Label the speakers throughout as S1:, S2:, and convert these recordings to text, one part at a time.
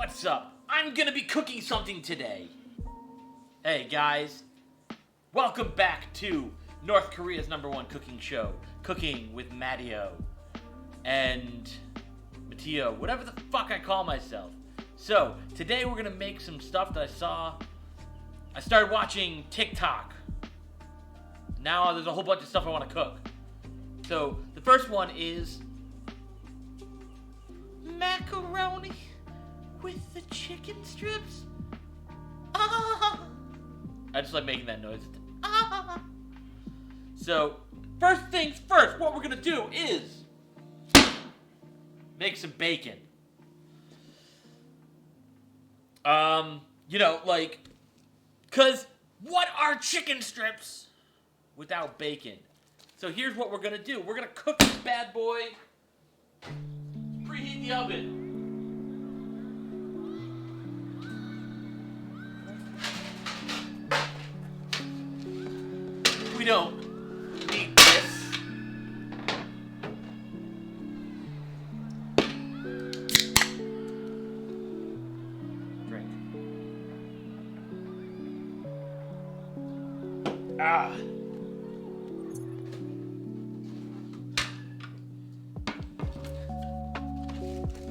S1: What's up? I'm gonna be cooking something today. Hey guys, welcome back to North Korea's #1 cooking show, Cooking with Matteo and Matteo, whatever the fuck I call myself. So, today we're gonna make some stuff that I saw. I started watching TikTok. Now there's a whole bunch of stuff I want to cook. So, the first one is macaroni with the chicken strips. Ah! I just like making that noise. Ah! So, first things first, what we're gonna do is make some bacon. Cause what are chicken strips without bacon? So here's what we're gonna do. We're gonna cook this bad boy. Preheat the oven. We don't need this. Drink. Ah.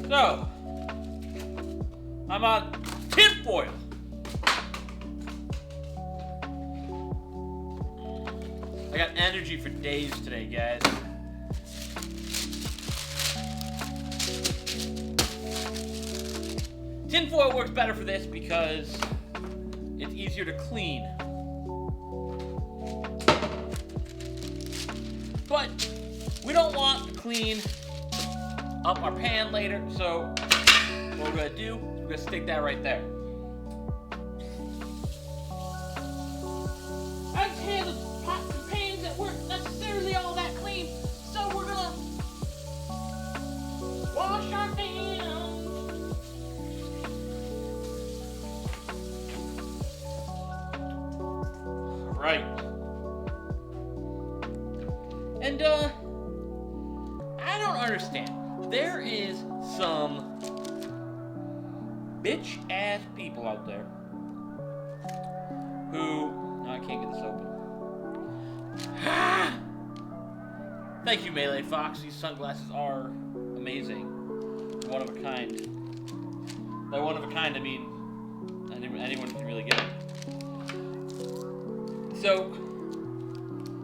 S1: So, I'm on tinfoil. I got energy for days today, guys. Tinfoil works better for this because it's easier to clean. But we don't want to clean up our pan later, so what we're gonna do, we're gonna stick that right there. I just had pots and pans that weren't necessarily all that clean, so we're gonna wash our hands. Right. And I don't understand. There is some bitch-ass people out there who... No, I can't get this open. Thank you, Melee Fox. These sunglasses are amazing. One of a kind. By one of a kind, I mean anyone can really get it. So,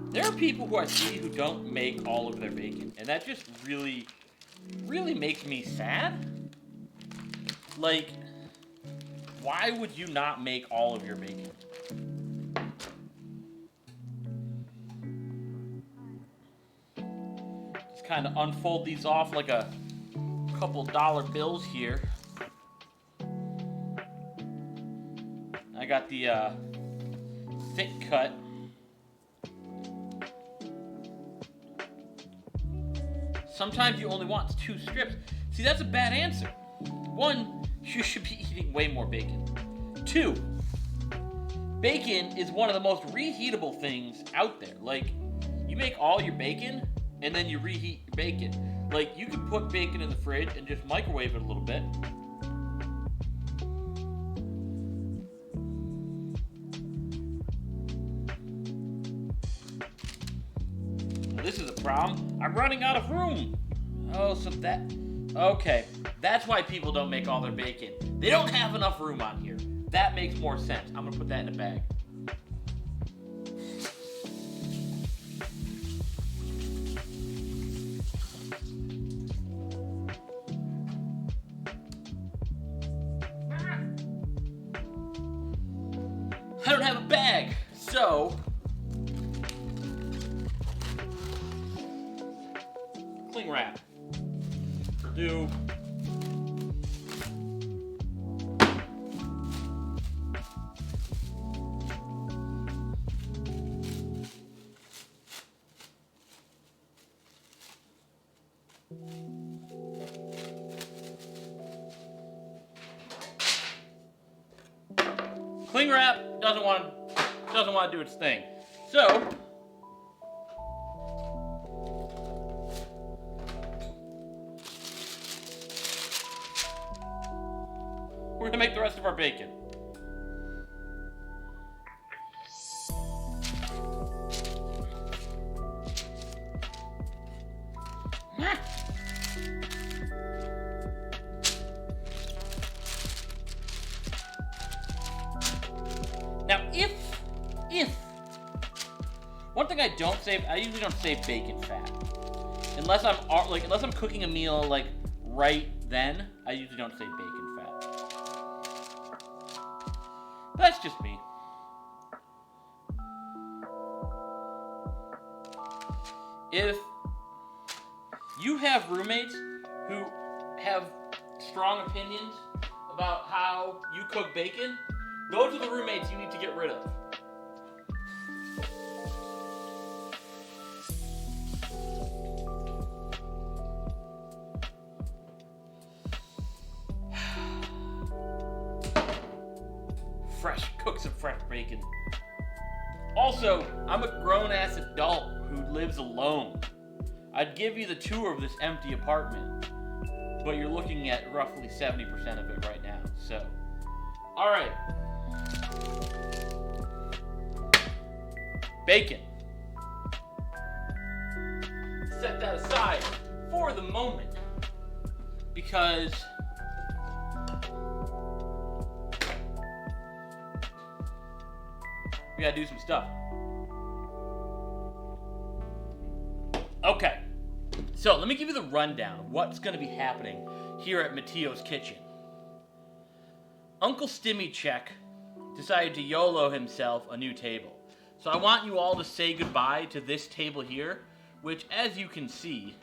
S1: there are people who I see who don't make all of their bacon, and that just really makes me sad. Like, why would you not make all of your bacon? Just kind of unfold these off like a couple dollar bills here. I got the thick cut. Sometimes you only want 2 strips. See, that's a bad answer. 1, you should be eating way more bacon. 2, bacon is one of the most reheatable things out there. Like, you make all your bacon, and then you reheat your bacon. Like, you can put bacon in the fridge and just microwave it a little bit. This is a problem. I'm running out of room. Oh, so that... Okay. That's why people don't make all their bacon. They don't have enough room on here. That makes more sense. I'm going to put that in a bag. I don't have a bag, so... cling wrap. Do. Cling wrap doesn't want to do its thing. So we're gonna make the rest of our bacon. Now, if one thing I usually don't save bacon fat, unless I'm cooking a meal like right then. I usually don't save bacon fat. That's just me. If you have roommates who have strong opinions about how you cook bacon, those are the roommates you need to get rid of. Cook some fresh bacon. Also, I'm a grown-ass adult who lives alone. I'd give you the tour of this empty apartment, but you're looking at roughly 70% of it right now, so. Alright. Bacon. Set that aside for the moment, because we gotta do some stuff. Okay, so let me give you the rundown of what's gonna be happening here at Matteo's kitchen. Uncle Stimmycheck decided to YOLO himself a new table. So I want you all to say goodbye to this table here, which, as you can see,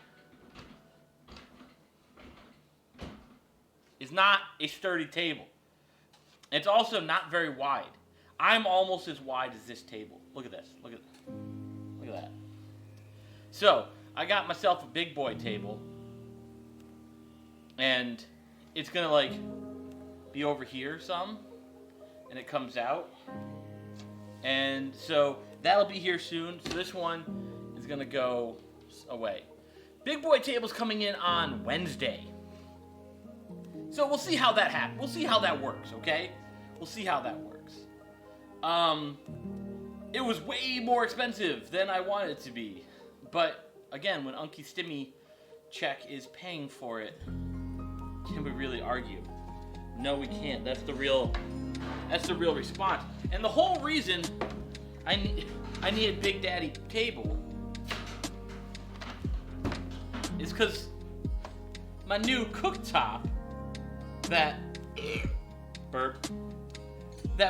S1: is not a sturdy table. It's also not very wide. I'm almost as wide as this table. Look at this. Look at that. So, I got myself a big boy table. And it's gonna like be over here some. And it comes out. And so that'll be here soon. So this one is gonna go away. Big boy table's coming in on Wednesday. So we'll see how that happens. We'll see how that works, okay? We'll see how that works. It was way more expensive than I wanted it to be. But, again, when Uncle Stimmycheck is paying for it, can we really argue? No, we can't. That's the real response. And the whole reason I need a Big Daddy table is because my new cooktop that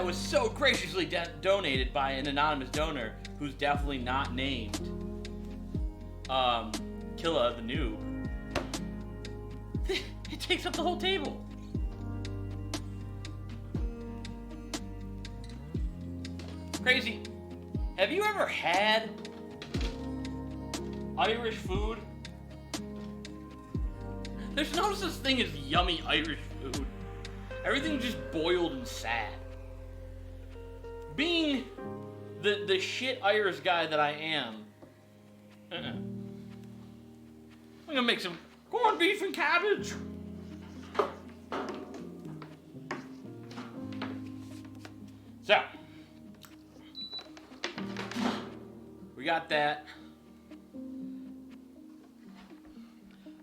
S1: was so graciously donated by an anonymous donor who's definitely not named Killa the Noob. It takes up the whole table. Crazy. Have you ever had Irish food? There's no such thing as yummy Irish food. Everything's just boiled and sad. Being the shit Irish guy that I am, I'm gonna make some corned beef and cabbage. So, we got that.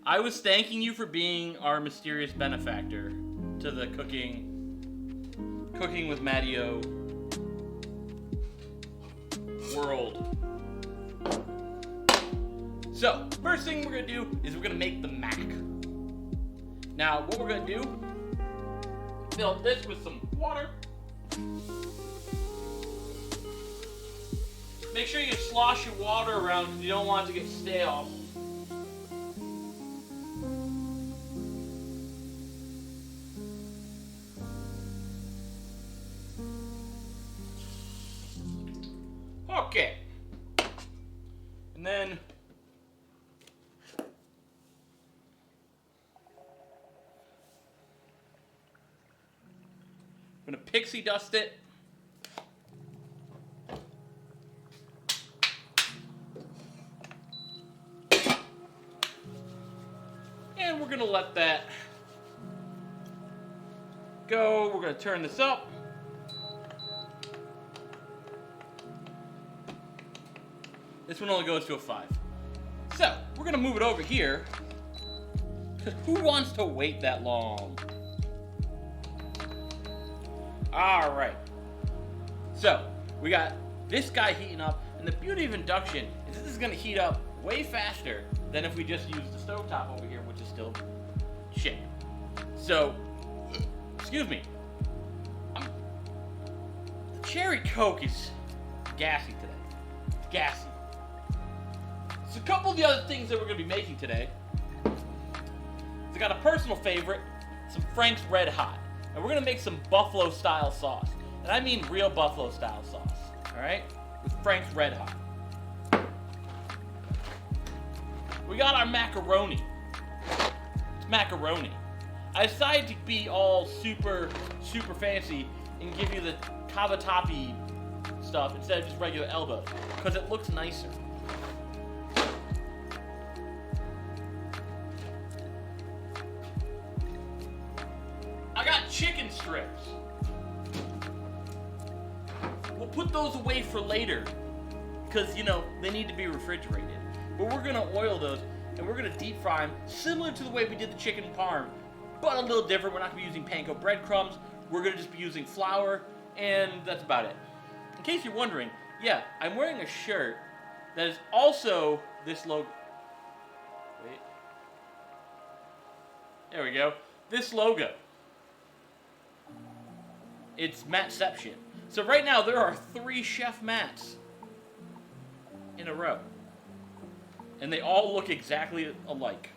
S1: I was thanking you for being our mysterious benefactor to the Cooking with Matteo world. So, first thing we're gonna do is we're gonna make the mac. Now, what we're gonna do, fill this with some water. Make sure you slosh your water around because you don't want it to get stale. Okay. And then I'm gonna pixie dust it. And we're gonna let that go. We're going to turn this up. This one only goes to a 5. So, we're going to move it over here. Because who wants to wait that long? Alright. So, we got this guy heating up. And the beauty of induction is this is going to heat up way faster than if we just use the stovetop over here, which is still shit. So, excuse me. The cherry Coke is gassy today. It's gassy. So a couple of the other things that we're going to be making today. I got a personal favorite, some Frank's Red Hot. And we're going to make some buffalo style sauce. And I mean real buffalo style sauce. Alright? With Frank's Red Hot. We got our macaroni. It's macaroni. I decided to be all super fancy and give you the cavatappi stuff instead of just regular elbows. Because it looks nicer. I got chicken strips. We'll put those away for later. Because, you know, they need to be refrigerated. But we're going to oil those and we're going to deep fry them similar to the way we did the chicken parm. But a little different. We're not going to be using panko breadcrumbs. We're going to just be using flour. And that's about it. In case you're wondering, yeah, I'm wearing a shirt that is also this logo. Wait. There we go. This logo. It's Mattception. So right now there are 3 Chef Matts in a row. And they all look exactly alike.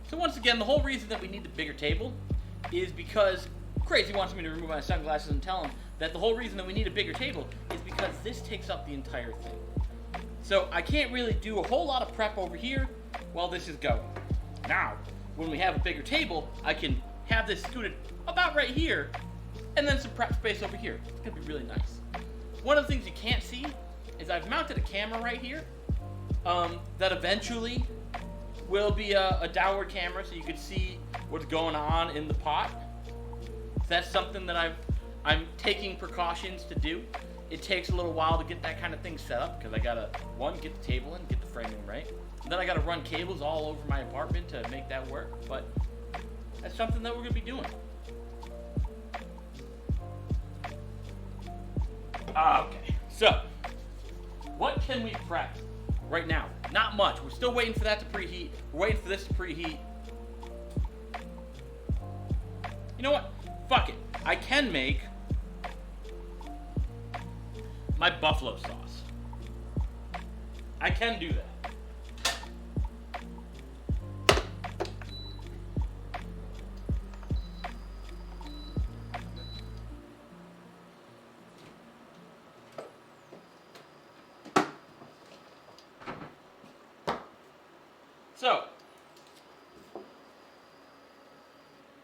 S1: So once again, the whole reason that we need the bigger table is because Crazy wants me to remove my sunglasses and tell him that the whole reason that we need a bigger table is because this takes up the entire thing. So I can't really do a whole lot of prep over here while this is going. Now, when we have a bigger table, I can have this scooted about right here and then some prep space over here. It's gonna be really nice. One of the things you can't see is I've mounted a camera right here that eventually will be a downward camera so you can see what's going on in the pot. That's something that I'm taking precautions to do. It takes a little while to get that kind of thing set up because I gotta, one, get the table in, get the framing right. And then I gotta run cables all over my apartment to make that work. But that's something that we're gonna be doing. Okay, so what can we prep right now? Not much. We're still waiting for that to preheat. We're waiting for this to preheat. You know what? Fuck it. I can make my buffalo sauce. I can do that. So,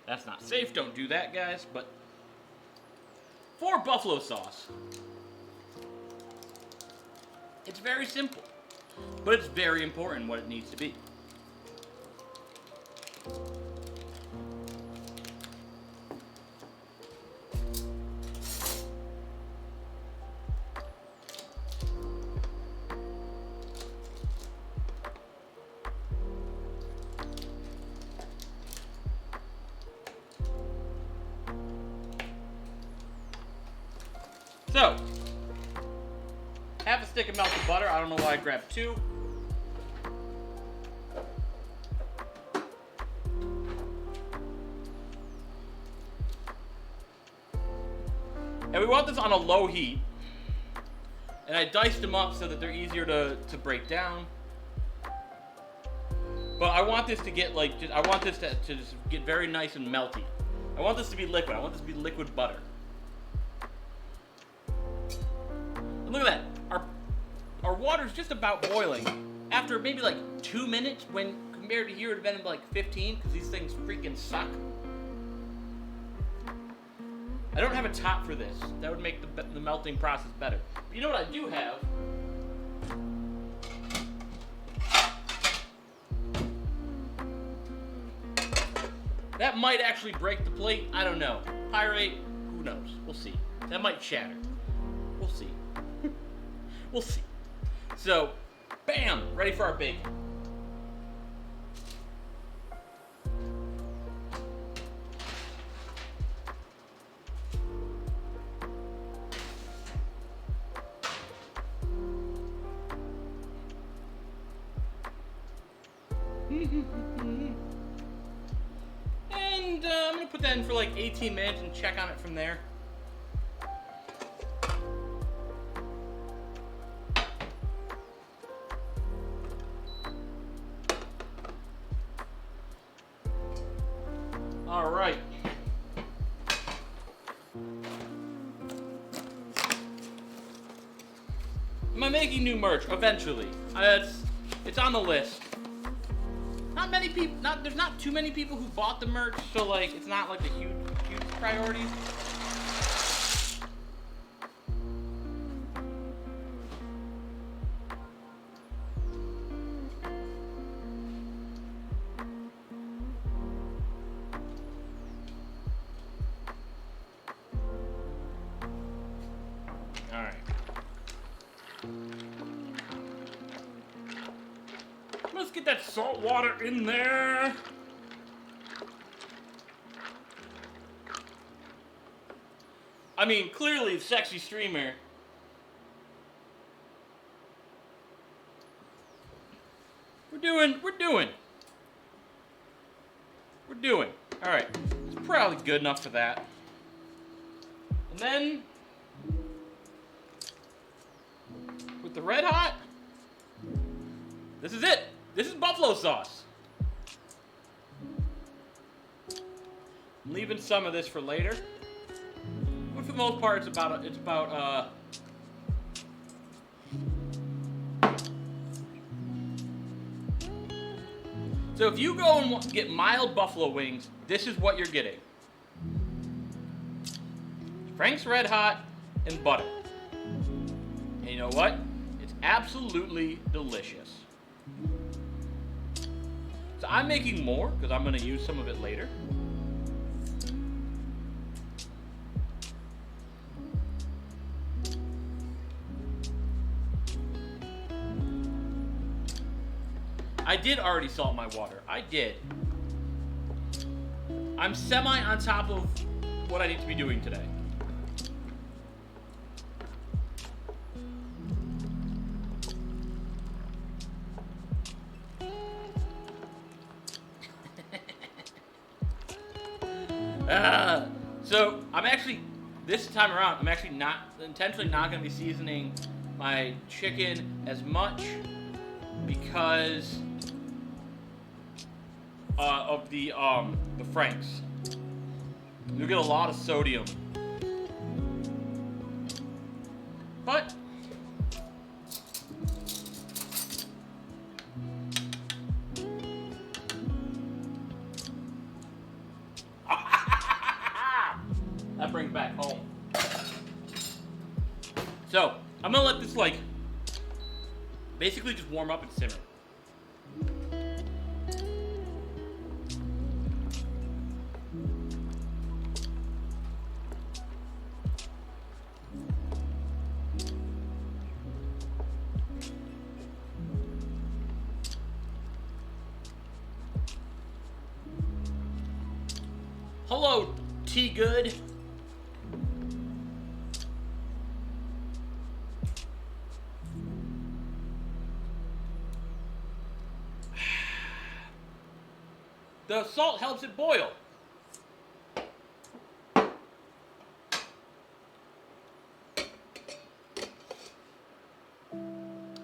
S1: that's not safe, don't do that, guys, but for buffalo sauce, it's very simple, but it's very important what it needs to be. So, half a stick of melted butter. I don't know why I grabbed 2. And we want this on a low heat. And I diced them up so that they're easier to break down. But I want this to get like, I want this to just get very nice and melty. I want this to be liquid. I want this to be liquid butter. Look at that. Our water's just about boiling. After maybe like 2 minutes, when compared to here it would have been like 15, because these things freaking suck. I don't have a top for this. That would make the melting process better. But you know what I do have? That might actually break the plate. I don't know. Pyrite, who knows? We'll see. That might shatter. We'll see. We'll see. So, bam! Ready for our bacon. And I'm going to put that in for like 18 minutes and check on it from there. All right. Am I making new merch? Eventually. It's on the list. Not many people. There's not too many people who bought the merch, so like it's not like a huge priority. All right. Let's get that salt water in there. I mean, clearly, sexy streamer. We're doing. All right, it's probably good enough for that. And then, with the red hot, this is it. This is buffalo sauce. I'm leaving some of this for later. But for the most part, it's about so if you go and get mild buffalo wings, this is what you're getting. Frank's Red Hot and butter. And you know what? It's absolutely delicious. So I'm making more because I'm going to use some of it later. I did already salt my water. I did. I'm semi on top of what I need to be doing today. So I'm actually, this time around, I'm actually intentionally not going to be seasoning my chicken as much because of the Franks. You'll get a lot of sodium. But that brings back home. So I'm gonna let this like basically just warm up and simmer. Hello, T Good. The salt helps it boil.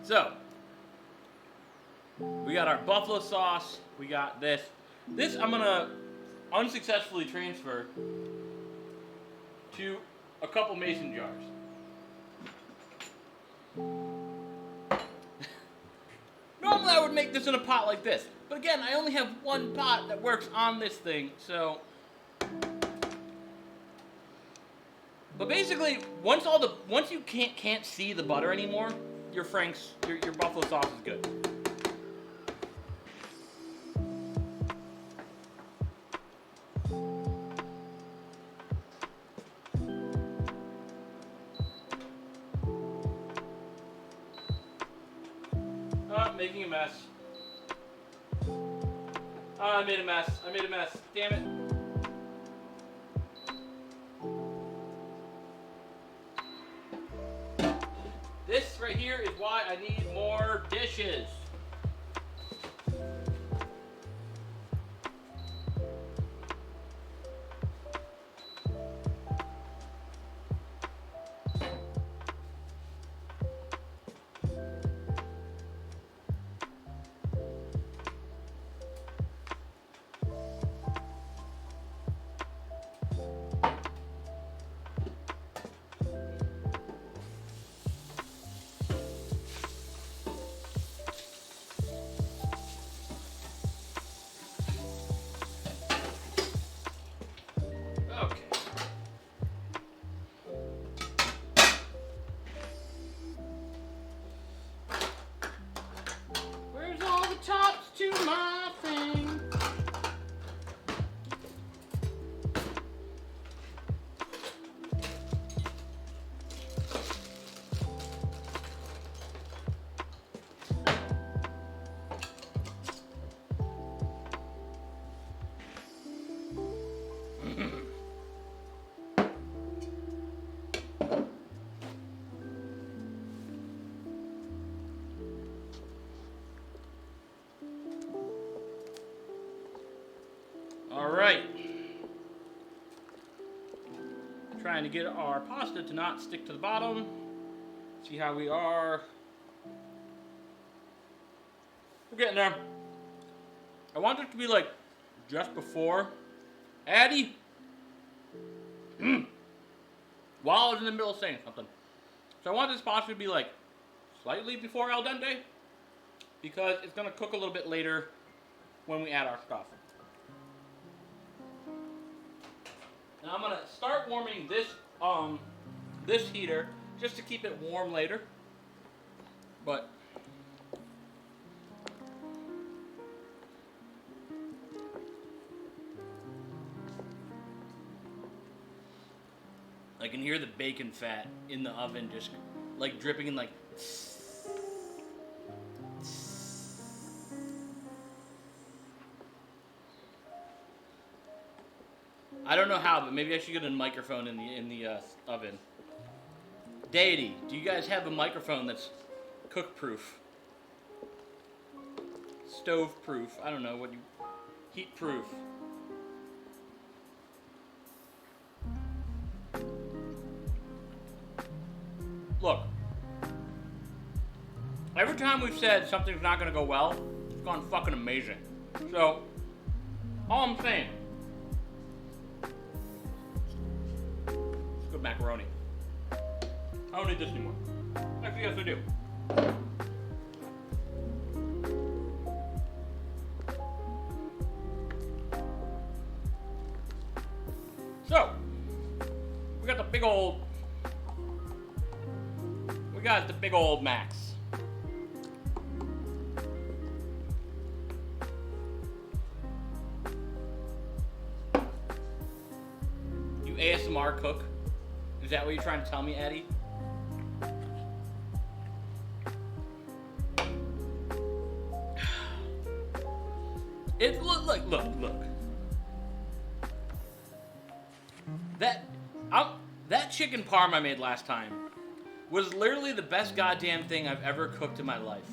S1: So, we got our buffalo sauce. We got this. This I'm gonna unsuccessfully transfer to a couple mason jars. Normally I would make this in a pot like this, but again, I only have one pot that works on this thing, so. But basically, once you can't see the butter anymore, your buffalo sauce is good. making a mess. Oh, I made a mess. I made a mess. Damn it. This right here is why I need more dishes. To my thing. All right. Trying to get our pasta to not stick to the bottom. See how we are. We're getting there. I want it to be like just before Addie. While I was in the middle of saying something. So I want this pasta to be like slightly before al dente, because it's gonna cook a little bit later when we add our stuff. Now I'm gonna start warming this heater just to keep it warm later. But I can hear the bacon fat in the oven just like dripping and like. I don't know how, but maybe I should get a microphone in the oven. Deity, do you guys have a microphone that's cook-proof? Stove-proof? I don't know what you... Heat-proof. Look. Every time we've said something's not gonna go well, it's gone fucking amazing. So, all I'm saying... Good macaroni. I don't need this anymore. Actually, yes, I do. So, we got the big old Max. You ASMR cook? Is that what you're trying to tell me, Eddie? Look. That chicken parm I made last time was literally the best goddamn thing I've ever cooked in my life.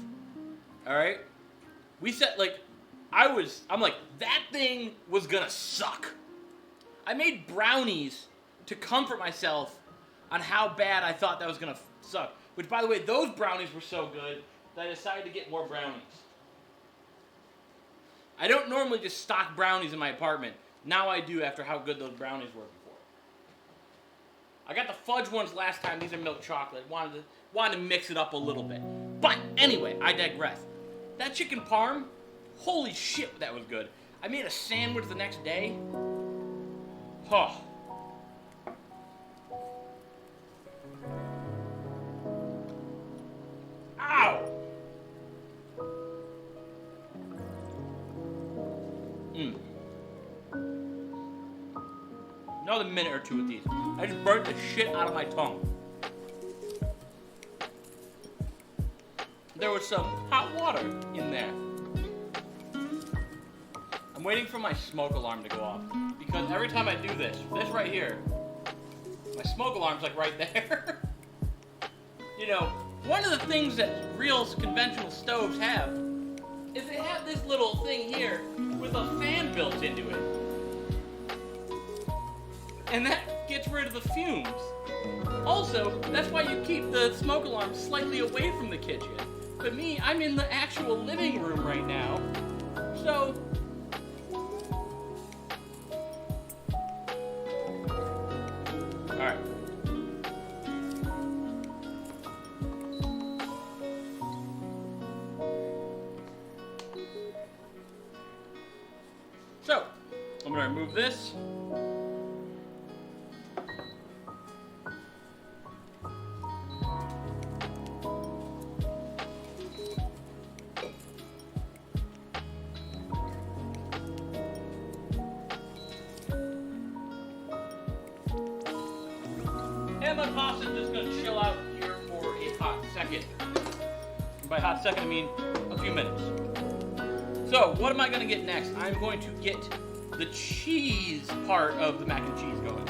S1: All right? We said I'm like, that thing was gonna suck. I made brownies to comfort myself on how bad I thought that was gonna suck. Which, by the way, those brownies were so good that I decided to get more brownies. I don't normally just stock brownies in my apartment. Now I do after how good those brownies were before. I got the fudge ones last time. These are milk chocolate. Wanted to mix it up a little bit. But anyway, I digress. That chicken parm, holy shit, that was good. I made a sandwich the next day. Oh. Ow! Another minute or two with these. I just burnt the shit out of my tongue. there was some hot water in there. I'm waiting for my smoke alarm to go off because every time I do this right here, my smoke alarm's like right there. You know, one of the things that real conventional stoves have is they have this little thing here with a fan built into it. And that gets rid of the fumes. Also, that's why you keep the smoke alarm slightly away from the kitchen. But me, I'm in the actual living room right now. So, alright. So, I'm going to remove this. And my pasta is just going to chill out here for a hot second. And by hot second, I mean a few minutes. So, what am I going to get next? I'm going to get the cheese part of the mac and cheese going.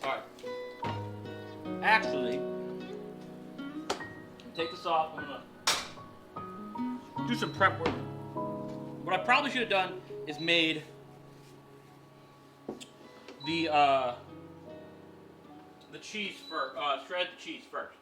S1: Alright. Actually, take this off. I'm going to do some prep work. What I probably should have done is made the cheese first, shred the cheese first.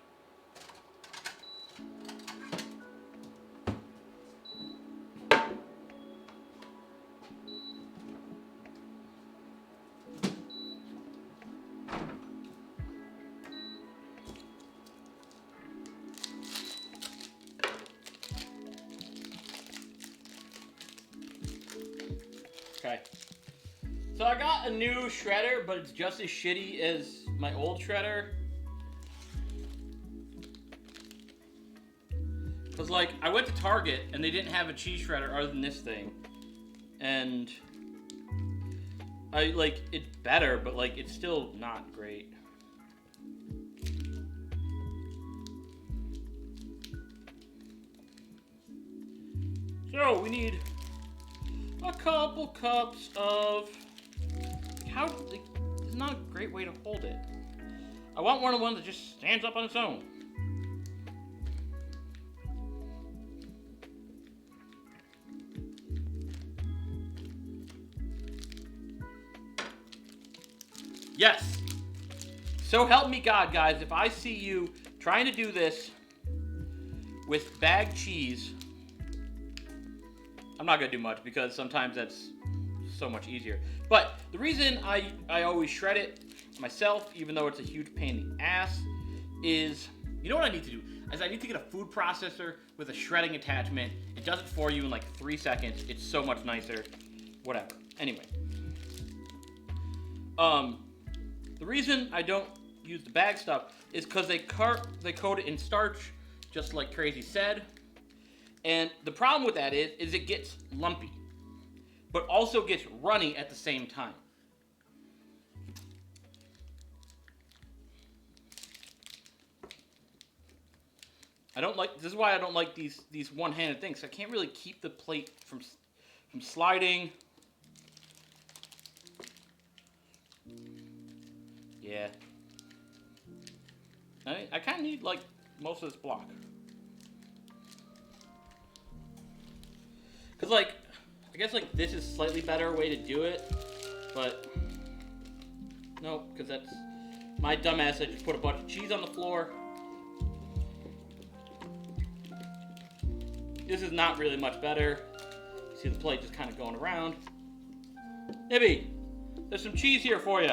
S1: Okay. So I got a new shredder, but it's just as shitty as my old shredder. Cause like, I went to Target and they didn't have a cheese shredder other than this thing. And it's better, but like, it's still not great. So we need a couple cups of, there's not a great way to hold it. I want one of the ones that just stands up on its own. Yes. So help me God, guys, if I see you trying to do this with bagged cheese, I'm not going to do much because sometimes that's so much easier. But the reason I always shred it myself, even though it's a huge pain in the ass, is, you know what I need to do? Is I need to get a food processor with a shredding attachment. It does it for you in like 3 seconds. It's so much nicer. Whatever. Anyway. The reason I don't use the bag stuff is because they coat it in starch, just like Crazy said. And the problem with that is it gets lumpy, but also gets runny at the same time. This is why I don't like these one-handed things. I can't really keep the plate from sliding. Yeah. I kind of need like most of this block. Cause like, I guess like this is slightly better way to do it, but no, cause that's my dumbass. I just put a bunch of cheese on the floor. This is not really much better. See the plate just kind of going around. Ibby, there's some cheese here for you.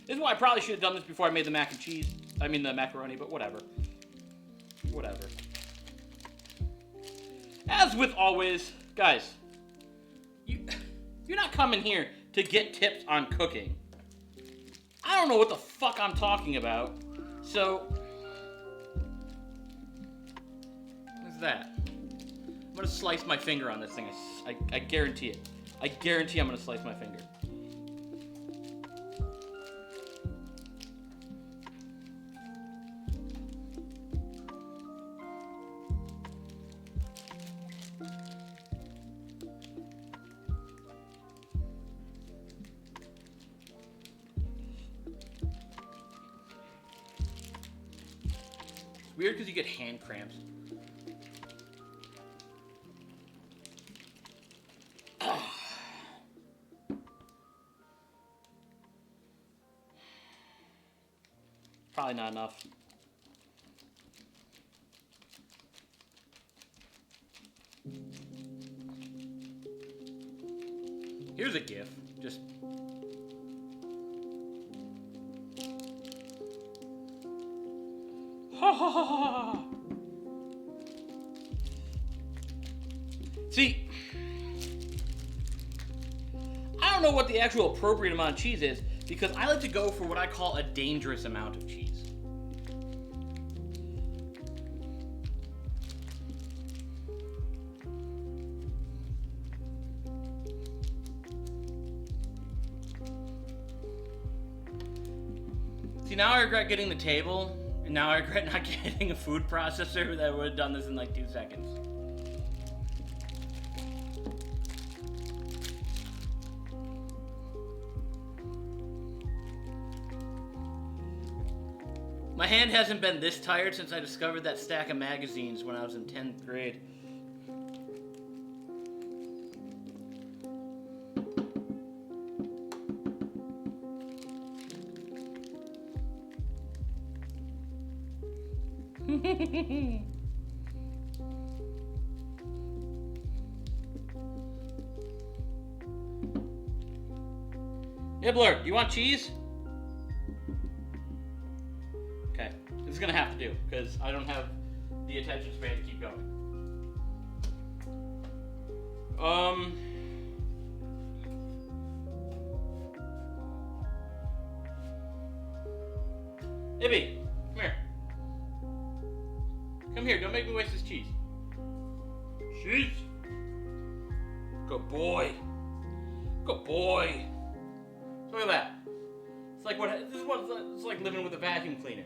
S1: This is why I probably should have done this before I made the mac and cheese. I mean the macaroni, but whatever. Whatever. As with always, guys, You're not coming here to get tips on cooking. I don't know what the fuck I'm talking about. So, what's that? I'm gonna slice my finger on this thing. I guarantee it. I guarantee I'm gonna slice my finger. Weird because you get hand cramps. Probably not enough. Here's a GIF. Just. See, I don't know what the actual appropriate amount of cheese is because I like to go for what I call a dangerous amount of cheese. See, now I regret getting the table. And now I regret not getting a food processor that would have done this in like 2 seconds. My hand hasn't been this tired since I discovered that stack of magazines when I was in 10th grade. Nibbler, you want cheese? Okay, this is gonna have to do because I don't have the attention span to keep going. Ibby, come here. Come here, don't make me waste this cheese. Cheese. Good boy. Good boy. Look at that. It's like it's like living with a vacuum cleaner.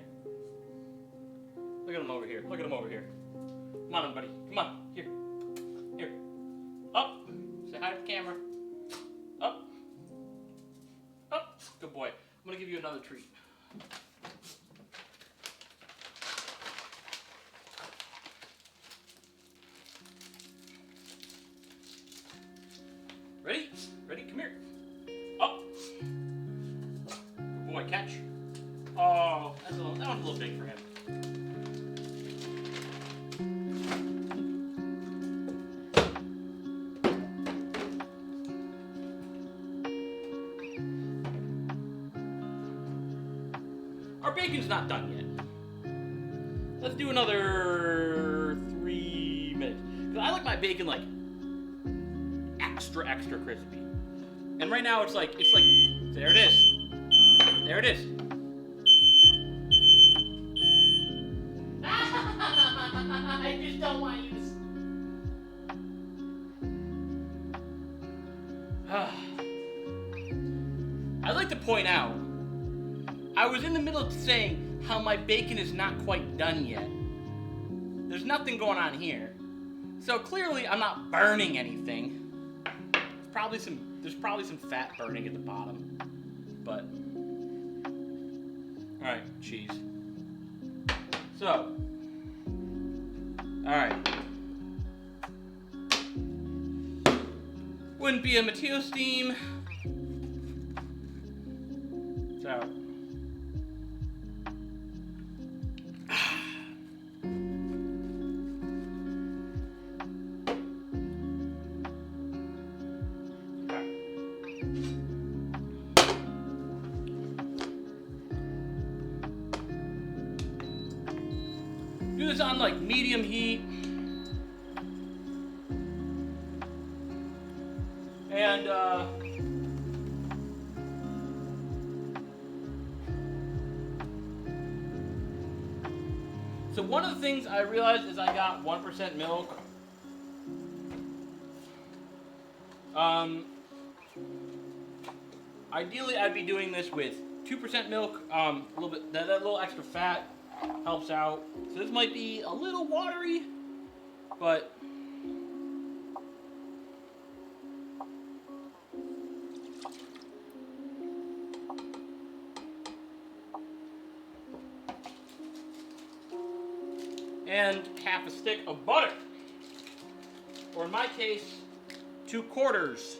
S1: Look at him over here. Look at him over here. Come on, buddy. Come on. Here. Here. Up. Say hi to the camera. Up. Up. Good boy. I'm gonna give you another treat. Ready? Ready? Come here. Up. Good boy, catch. Oh, that one's a little big for him. Our bacon's not done yet. Let's do another 3 minutes. Because I like my bacon like extra crispy. And right now it's like there it is. There it is. I just don't want you to. I'd like to point out, I was in the middle of saying how my bacon is not quite done yet. There's nothing going on here. So clearly I'm not burning anything. There's probably some fat burning at the bottom. But alright, cheese. So alright. Wouldn't be a Mateo steam. So do this on like medium heat. And so one of the things I realized is I got 1% milk. Ideally, I'd be doing this with 2% milk. A little bit that little extra fat helps out. So this might be a little watery, but and half a stick of butter, or in my case, 2/4.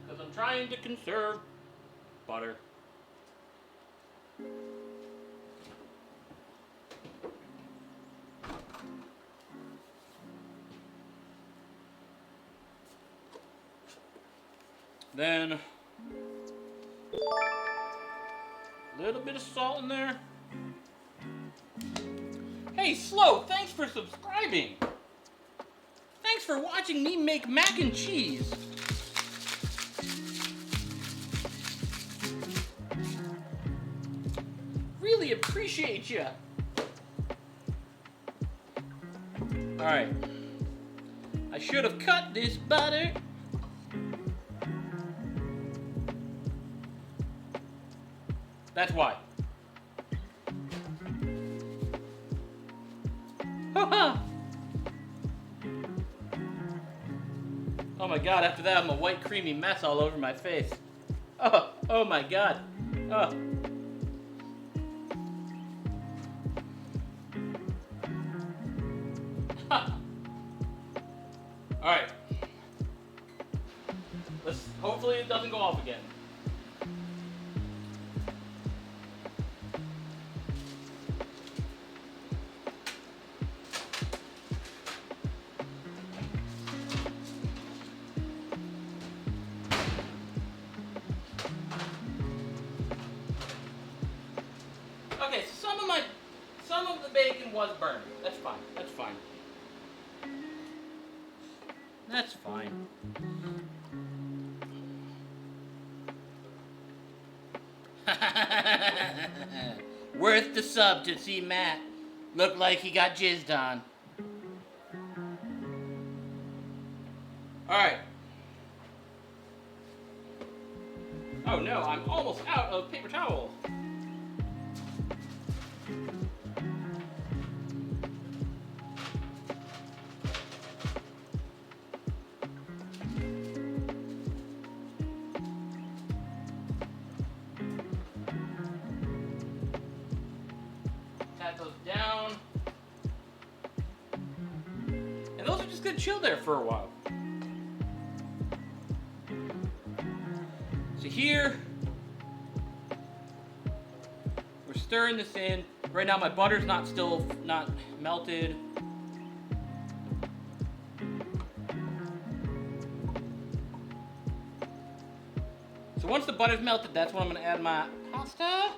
S1: Because I'm trying to conserve butter. Then a little bit of salt in there. Hey, Slow, thanks for subscribing. Thanks for watching me make mac and cheese. Really appreciate you. Alright. I should have cut this butter. That's why. Oh my god, after that I'm a white creamy mess all over my face. Oh my god. Oh. Alright. Hopefully it doesn't go off again. Okay, so some of the bacon was burned. That's fine. That's fine. That's fine. Worth the sub to see Matt look like he got jizzed on. Alright. Oh no, I'm almost out of paper towel. Pat those down. And those are just gonna chill there for a while. So here, we're stirring this in. Right now my butter's not melted. So once the butter's melted, that's when I'm gonna add my pasta.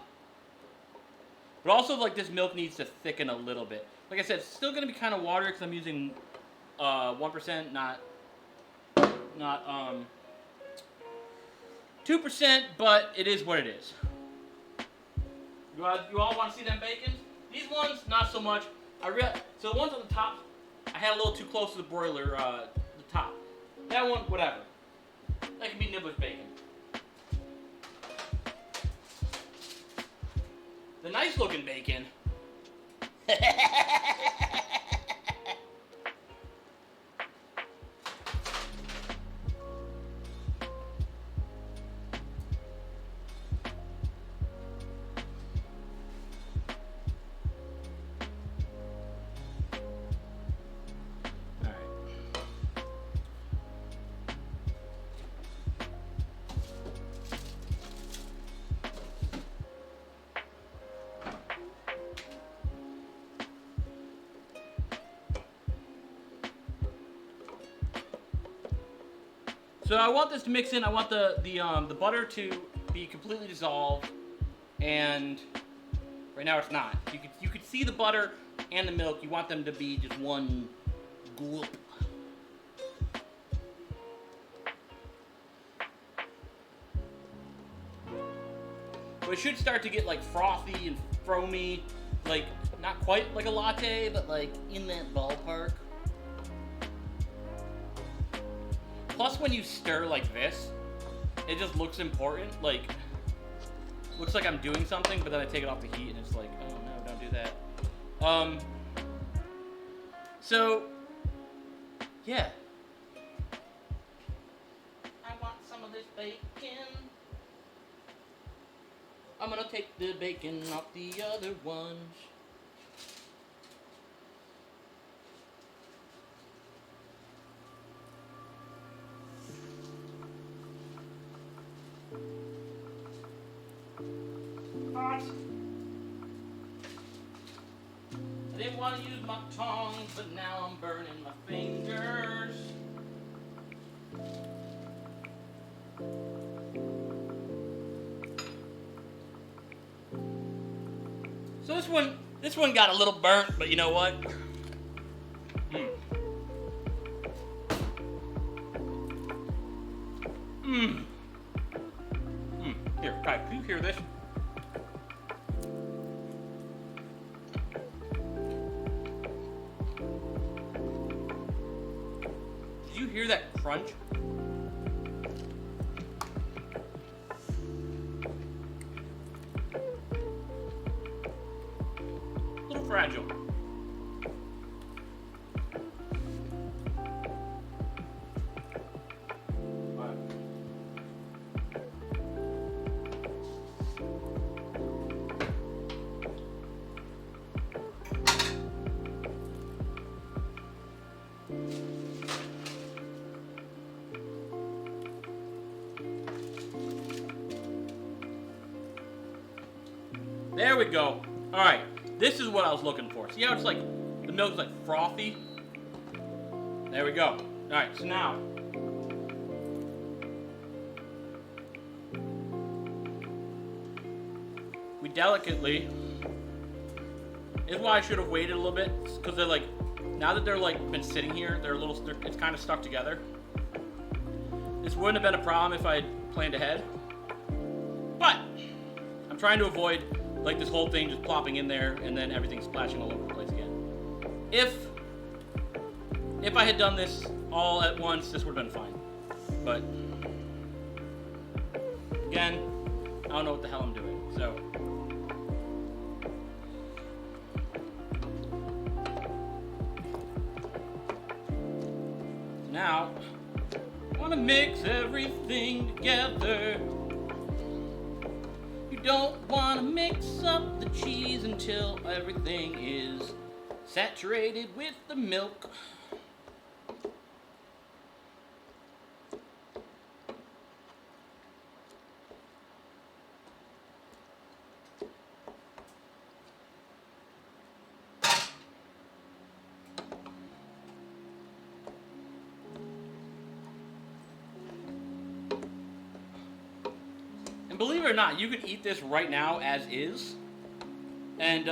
S1: But also, like, this milk needs to thicken a little bit. Like I said, it's still gonna be kind of watery because I'm using 1%, not 2%, but it is what it is. You all want to see them bacons? These ones, not so much. So the ones on the top, I had a little too close to the broiler, the top. That one, whatever. That can be Nibbler's bacon. The nice looking bacon. So I want this to mix in. I want the butter to be completely dissolved, and right now it's not. You could see the butter and the milk. You want them to be just one gloop. it should start to get like frothy and foamy, like not quite like a latte, but like in that ballpark. Plus, when you stir like this, it just looks important. Like, looks like I'm doing something, but then I take it off the heat and it's like, oh no, don't do that. So, yeah. I want some of this bacon. I'm gonna take the bacon off the other ones. Hot. I didn't want to use my tongs, but now I'm burning my fingers. So this one got a little burnt, but you know what? Here, guys, can you hear this? Did you hear that crunch? A little fragile. There we go. All right, this is what I was looking for. See how it's like, the milk's like frothy? There we go. All right, so now, we delicately, this is why I should have waited a little bit, because they're like, now that they're like been sitting here, it's kind of stuck together. This wouldn't have been a problem if I had planned ahead, but I'm trying to avoid like this whole thing just plopping in there and then everything splashing all over the place again. If I had done this all at once, this would have been fine. But again, I don't know what the hell I'm doing. So now I want to mix everything together. Don't want to mix up the cheese until everything is saturated with the milk. And believe it or not, you could eat this right now as is. And,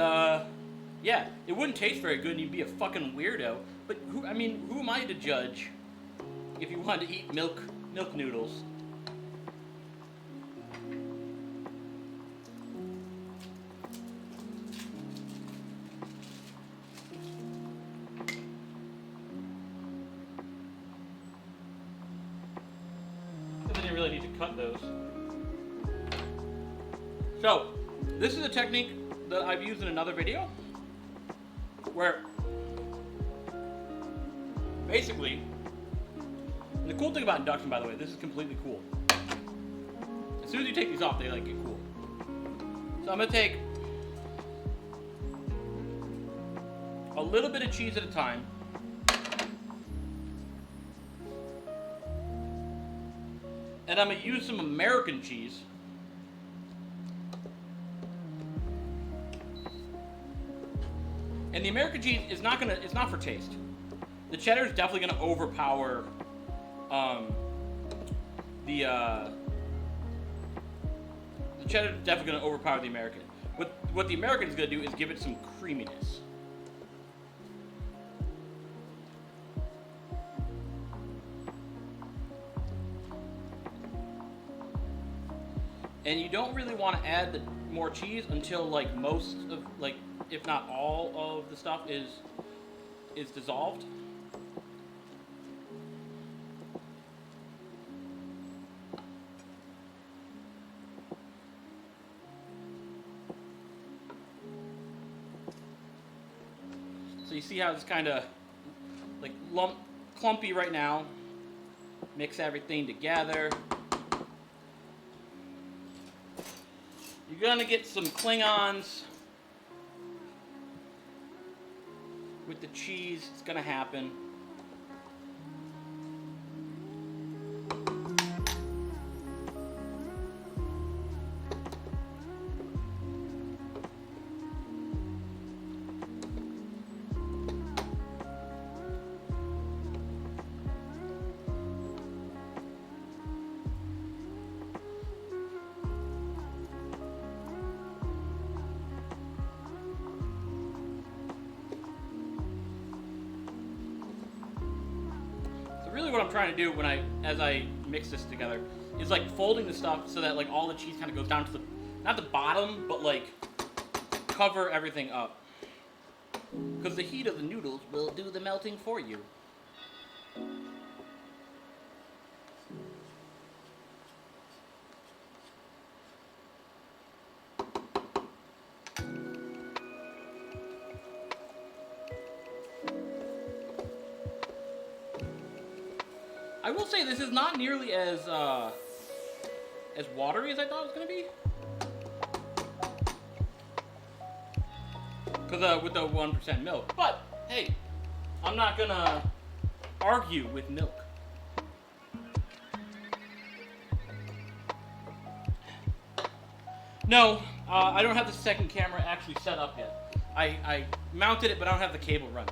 S1: yeah, it wouldn't taste very good and you'd be a fucking weirdo. But, who am I to judge if you want to eat milk noodles? I didn't really need to cut those. So, this is a technique that I've used in another video, where basically, and the cool thing about induction, by the way, this is completely cool. As soon as you take these off, they like get cool. So I'm gonna take a little bit of cheese at a time. And I'm gonna use some American cheese. And the American cheese is it's not for taste. The cheddar is definitely gonna overpower the cheddar is definitely gonna overpower the American. What the American is gonna do is give it some creaminess.
S2: And you don't really want to add the more cheese until like most of, like, if not all of the stuff is dissolved. So you see how it's kind of like clumpy right now. Mix everything together. You're gonna get some Klingons with the cheese. It's gonna happen. Really what I'm trying to do as I mix this together is like folding the stuff so that like all the cheese kind of goes down to the, not the bottom, but like cover everything up. Because the heat of the noodles will do the melting for you. I will say this is not nearly as watery as I thought it was gonna be. Because with the 1% milk. But hey, I'm not gonna argue with milk. No, I don't have the second camera actually set up yet. I mounted it, but I don't have the cable run.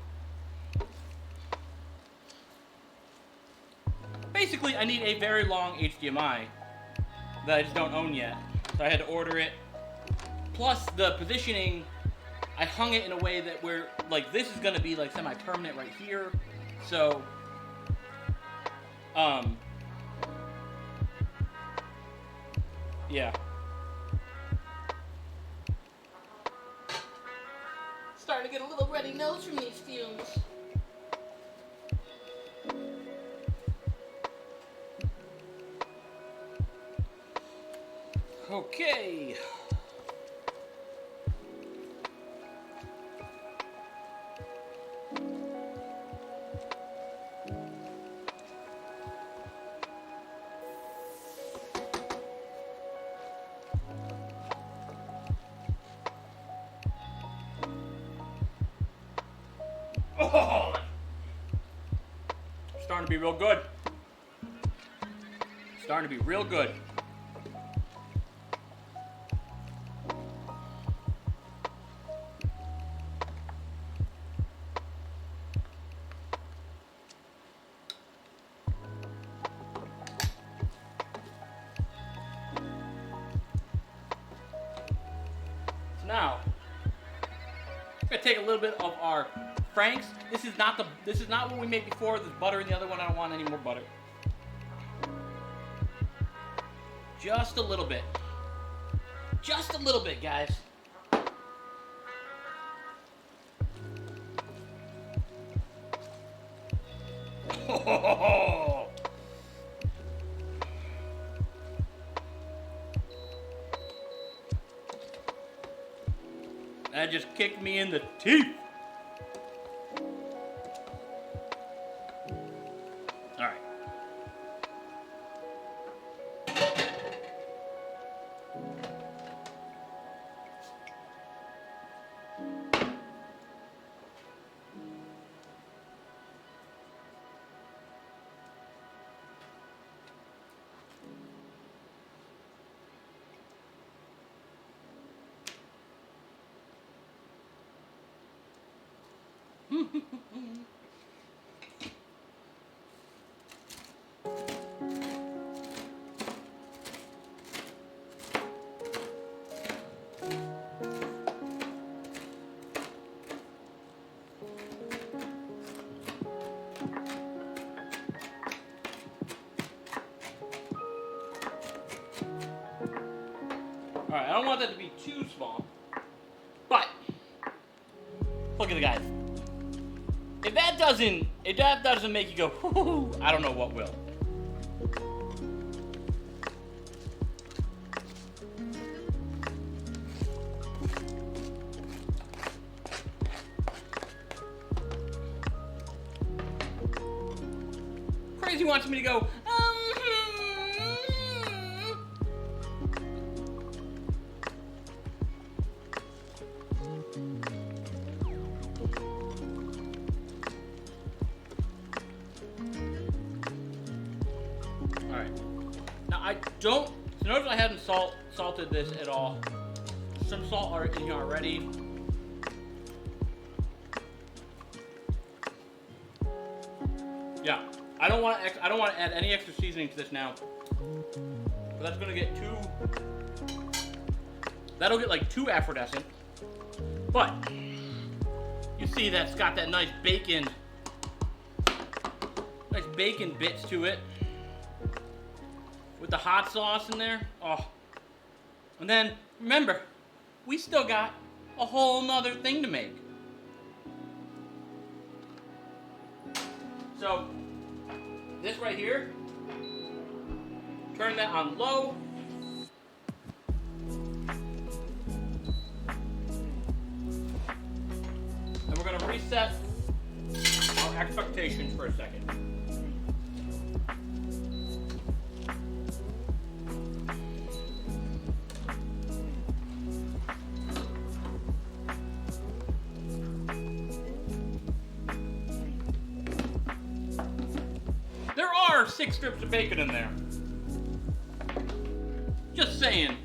S2: Basically, I need a very long HDMI that I just don't own yet. So I had to order it. Plus, the positioning, I hung it in a way that where, like, this is going to be, like, semi-permanent right here. So, yeah. Starting to get a little runny nose from these fumes. Okay. Oh, starting to be real good. Starting to be real good. Now, I'm gonna take a little bit of our Frank's. This is not what we made before. There's butter in the other one. I don't want any more butter. Just a little bit. Just a little bit, guys. Oh. That just kicked me in the teeth. All right. Alright, I don't want that to be too small. But look at the guys. If that doesn't make you go, whoo, I don't know what will. Crazy wants me to go, Alright. Now I don't, so notice I haven't salted this at all. Some salt are in here already. Yeah. I don't want to add any extra seasoning to this now. But that's gonna get that'll get like too effervescent. But you see that's got that nice bacon bits to it. With the hot sauce in there. Oh. And then remember, we still got a whole nother thing to make. So this right here, turn that on low. And we're gonna reset our expectations for a second. There are 6 strips of bacon in there. Just saying.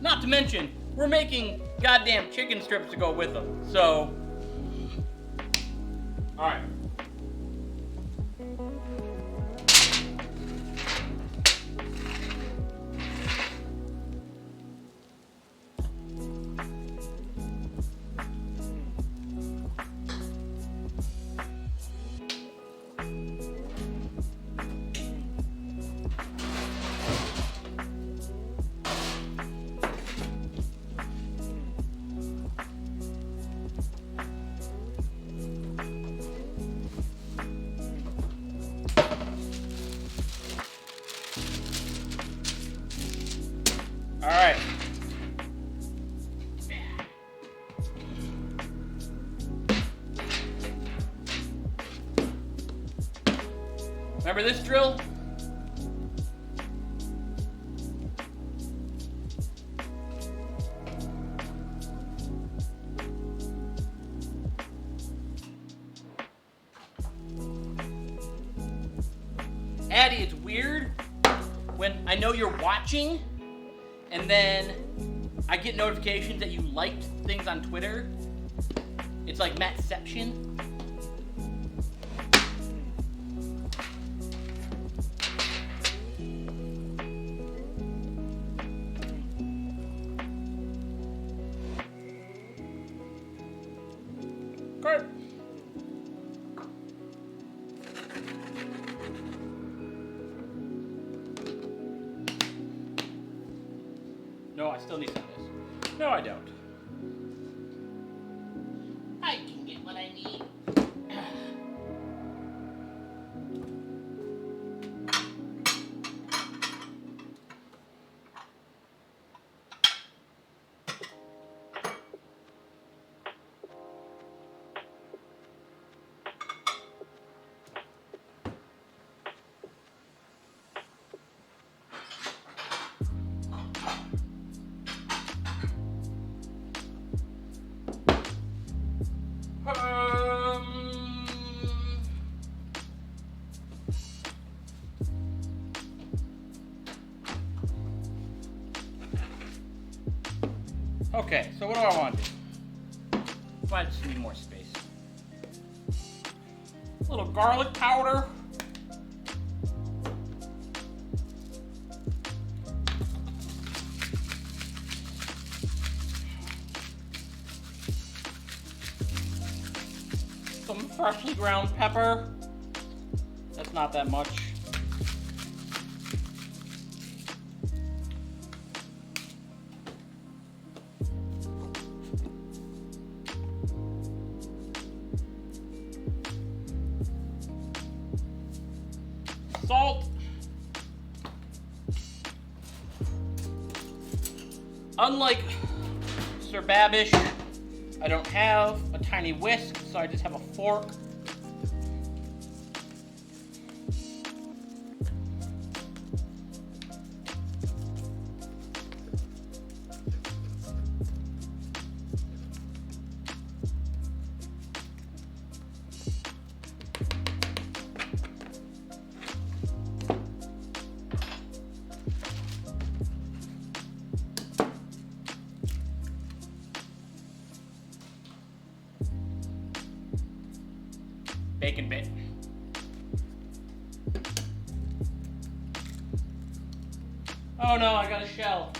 S2: Not to mention, we're making goddamn chicken strips to go with them. So, all right. All right. Remember this drill? Addie, it's weird when I know you're watching and then I get notifications that you liked things on Twitter. It's like Mattception. Great. No, I still need some of this. No, I don't. I can get what I need. Okay, so what do I want to do? I just need more space. A little garlic powder. Some freshly ground pepper. That's not that much. Unlike Sir Babish, I don't have a tiny whisk, so I just have a fork. Bacon bit. Oh no, I got a shell.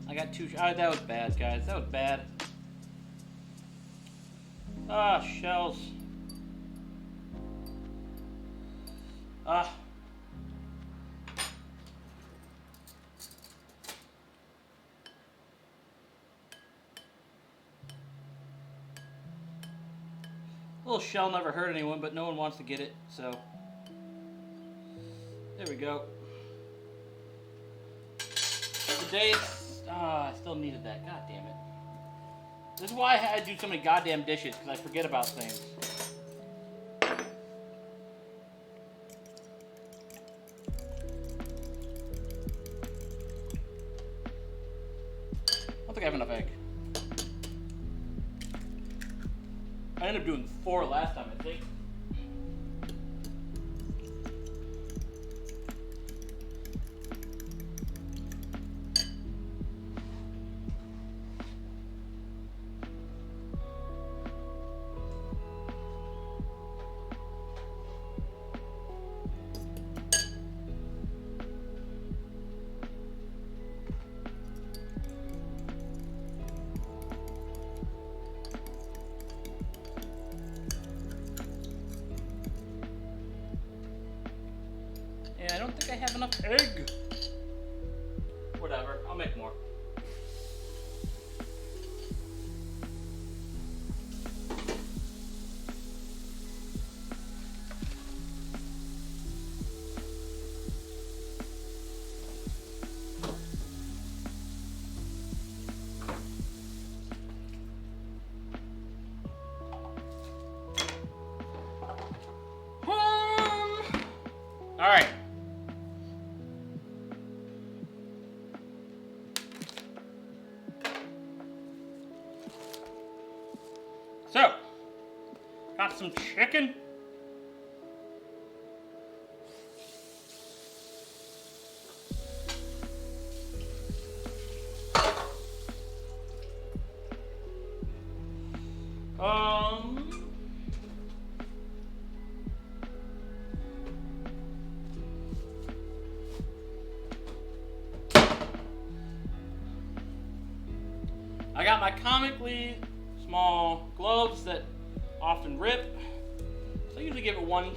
S2: I got two. That was bad, guys. That was bad. Ah, shells. Ah. Little shell never hurt anyone, but no one wants to get it, so. There we go. Today, I still needed that. God damn it. This is why I had to do so many goddamn dishes, because I forget about things. I don't think I have enough egg. I ended up doing 4 last time, I think. I don't think I have enough egg. Whatever, I'll make more. All right. So, got some chicken. I got my comically small gloves that often rip, so I usually give it one.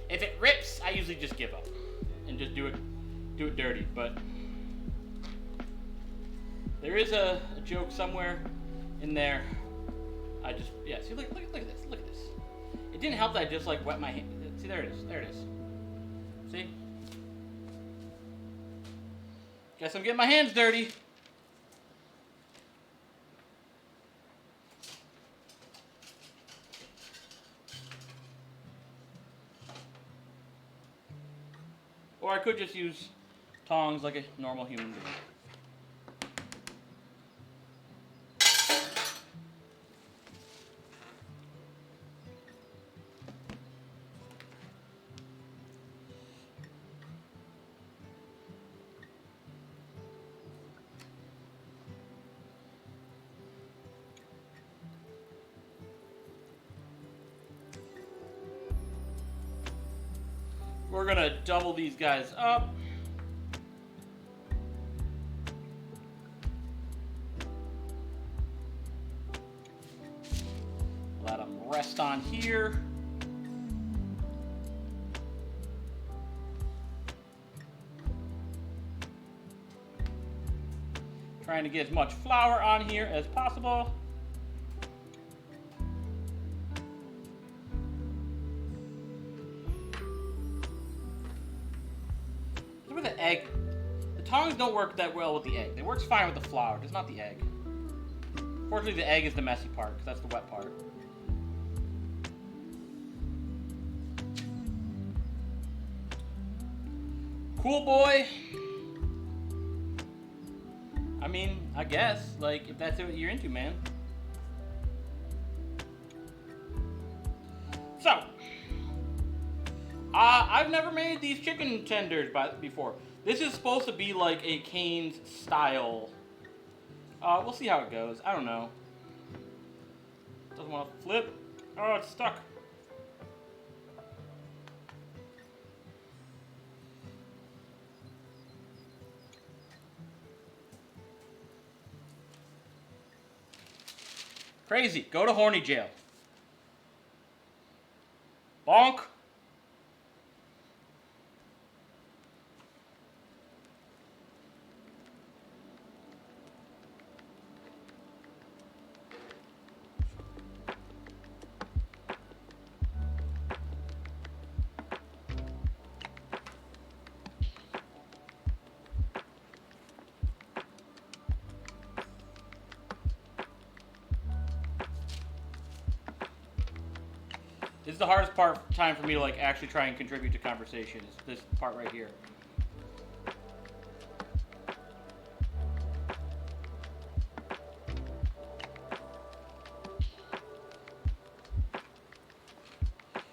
S2: If it rips, I usually just give up and just do it dirty. But there is a joke somewhere in there. I just see look at this. It didn't help that I just like wet my hand. See, there it is. See? Guess I'm getting my hands dirty. Or I could just use tongs like a normal human being. We're gonna double these guys up. Let them rest on here. Trying to get as much flour on here as possible. tongs don't work that well with the egg. They works fine with the flour, just not the egg. Fortunately, the egg is the messy part, because that's the wet part. Cool boy. I mean, I guess, like, if that's what you're into, man. So, I've never made these chicken tenders before. This is supposed to be like a Cane's style. We'll see how it goes. I don't know. Doesn't want to flip. Oh, it's stuck. Crazy. Go to horny jail. Bonk. This is the hardest time for me to like actually try and contribute to conversation. Is this part right here.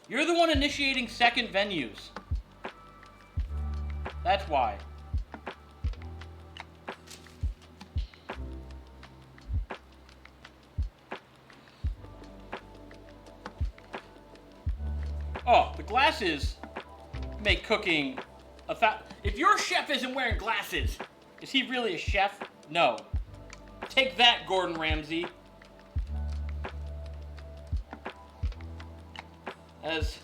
S2: You're the one initiating second venues. That's why. Oh, the glasses make cooking if your chef isn't wearing glasses, is he really a chef? No. Take that, Gordon Ramsay. As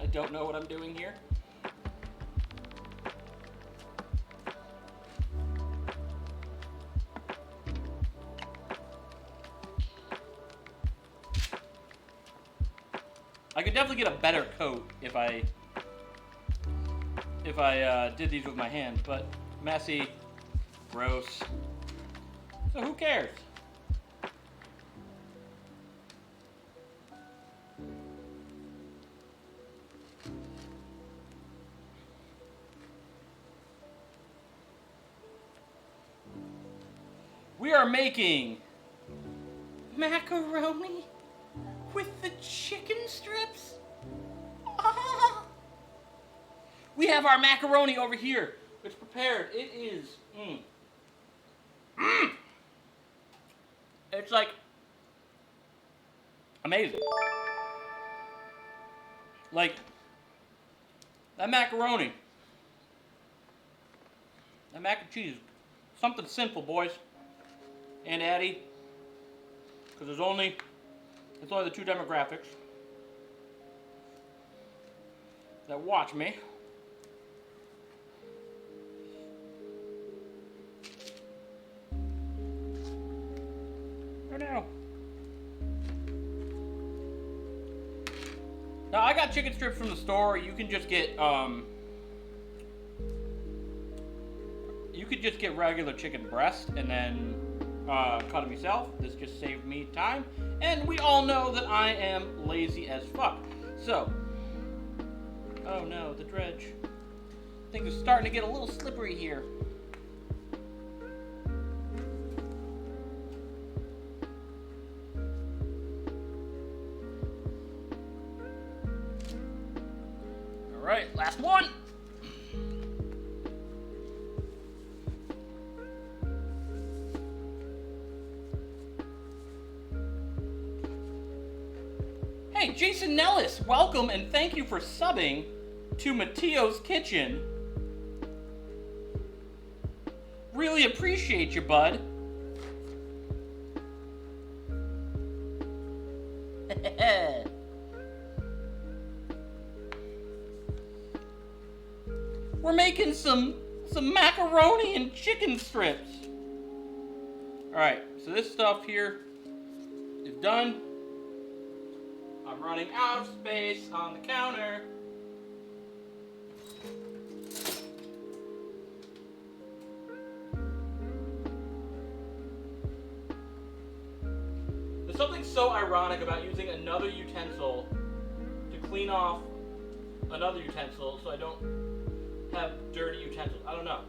S2: I don't know what I'm doing here. I could definitely get a better coat if I did these with my hand, but messy, gross. So who cares? We are making macaroni with the chicken strips. Ah. We have our macaroni over here. It's prepared. It is. It's like amazing. Like that macaroni. That mac and cheese. Something simple, boys. And Addie. Because it's only the two demographics that watch me. Right now. Now I got chicken strips from the store. You can just get regular chicken breast and then cut them yourself. This just saved me time. And we all know that I am lazy as fuck. So, oh no, the dredge. Things are starting to get a little slippery here. All right, last one. Hey, Jason Nellis, welcome and thank you for subbing to Mateo's Kitchen. Really appreciate you, bud. We're making some macaroni and chicken strips. Alright, so this stuff here is done. I'm running out of space on the counter. something so ironic about using another utensil to clean off another utensil so I don't have dirty utensils. I don't know.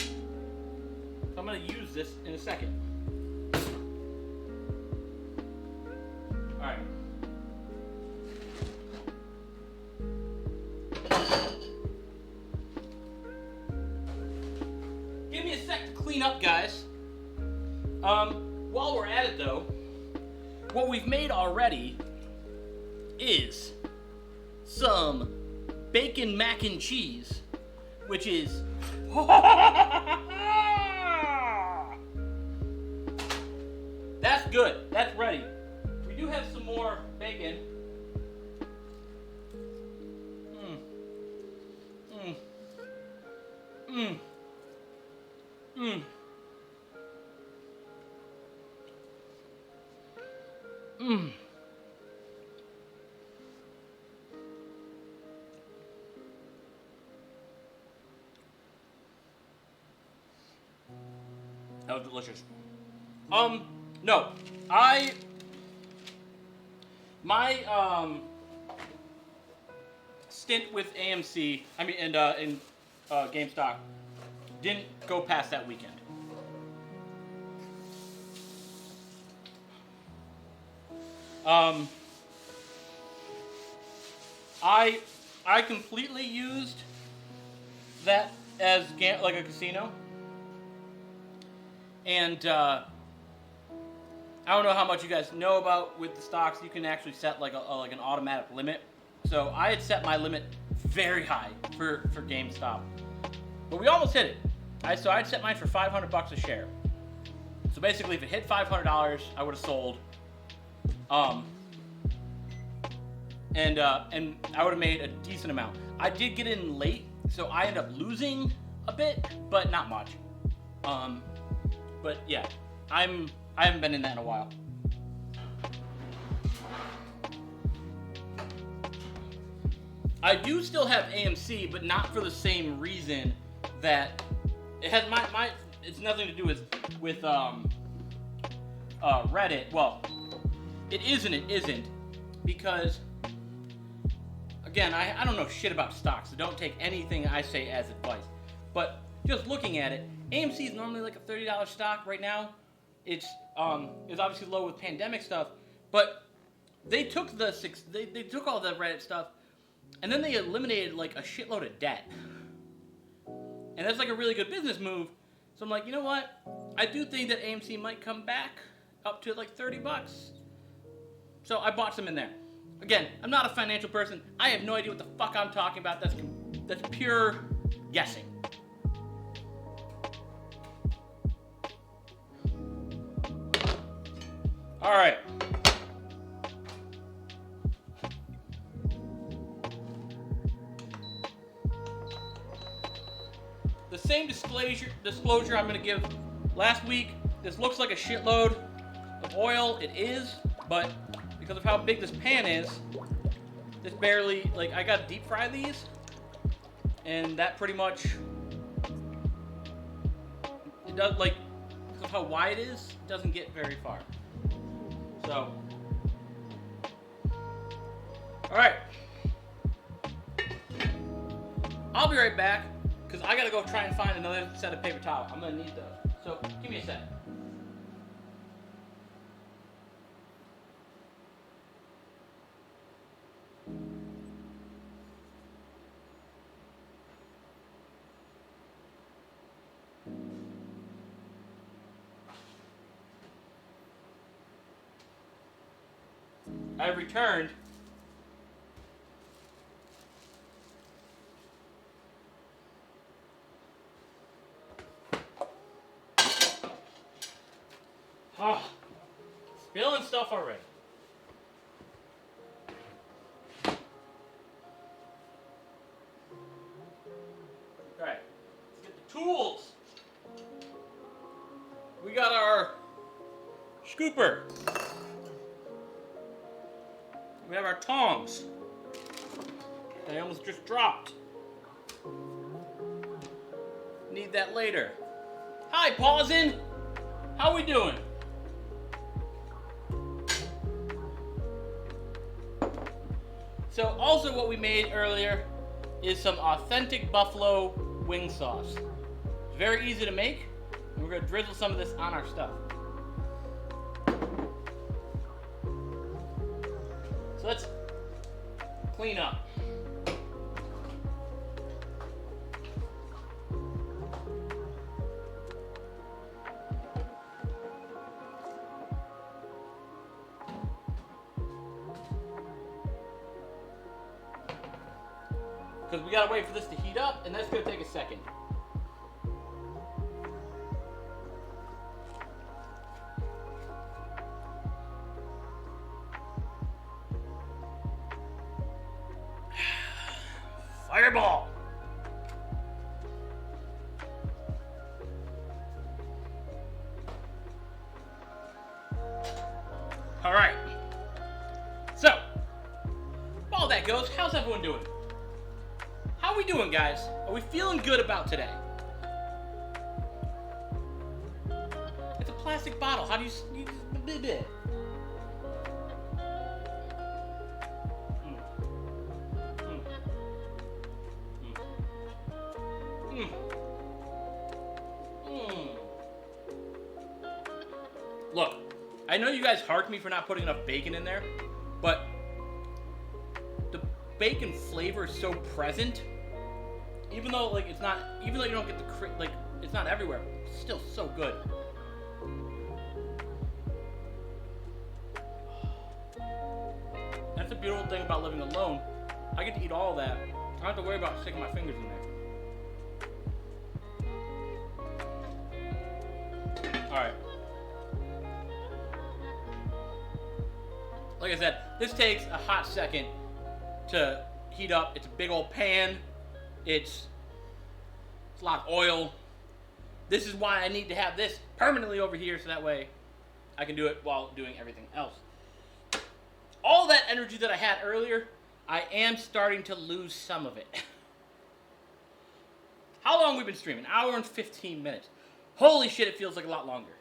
S2: So I'm going to use this in a second. Alright. Give me a sec to clean up, guys. While we're at it though, what we've made already is some bacon mac and cheese, which is that's good. That's ready. We do have some more bacon. That was delicious. No, my stint with AMC, in GameStop, didn't go past that weekend. I completely used that as like a casino, and I don't know how much you guys know about with the stocks. You can actually set like an automatic limit. So I had set my limit very high for GameStop, but we almost hit it. So I'd set mine for $500 a share. So basically, if it hit $500, I would have sold. And I would have made a decent amount. I did get in late, so I ended up losing a bit, but not much. But yeah, I haven't been in that in a while. I do still have AMC, but not for the same reason that it has it's nothing to do with Reddit. Well, it is and it isn't, because again, I don't know shit about stocks, so don't take anything I say as advice. But just looking at it, AMC is normally like a $30 stock right now. It's obviously low with pandemic stuff, but they took they took all the Reddit stuff, and then they eliminated like a shitload of debt. And that's like a really good business move. So I'm like, you know what? I do think that AMC might come back up to like $30. So I bought some in there. Again, I'm not a financial person. I have no idea what the fuck I'm talking about. That's pure guessing. All right. The same disclosure I'm going to give last week. This looks like a shitload of oil. It is, but because of how big this pan is, this barely, like, I got to deep fry these, and that pretty much, it does, like, because of how wide it is, it doesn't get very far. So, alright. I'll be right back, because I gotta go try and find another set of paper towel. I'm gonna need those. So, give me a sec. I have returned. Oh, spilling stuff already. Alright, let's get the tools. We got our scooper. We have our tongs. They almost just dropped. Need that later. Hi, Pausin. How we doing? So also what we made earlier is some authentic buffalo wing sauce. It's very easy to make, and we're gonna drizzle some of this on our stuff. So let's clean up. Because we gotta wait for this to heat up, and that's gonna take a second. Fireball! All right. So, all that goes, how's everyone doing? How are we doing, guys? Are we feeling good about today? It's a plastic bottle. How do you bleh. Look, I know you guys hark me for not putting enough bacon in there, but the bacon flavor is so present. Even though you don't get the it's not everywhere, it's still so good. That's the beautiful thing about living alone. I get to eat all of that. I don't have to worry about sticking my fingers in there. Alright. Like I said, this takes a hot second to heat up. It's a big old pan. It's a lot of oil. This is why I need to have this permanently over here so that way I can do it while doing everything else. All that energy that I had earlier, I am starting to lose some of it. How long have we been streaming? An hour and 15 minutes. Holy shit, it feels like a lot longer.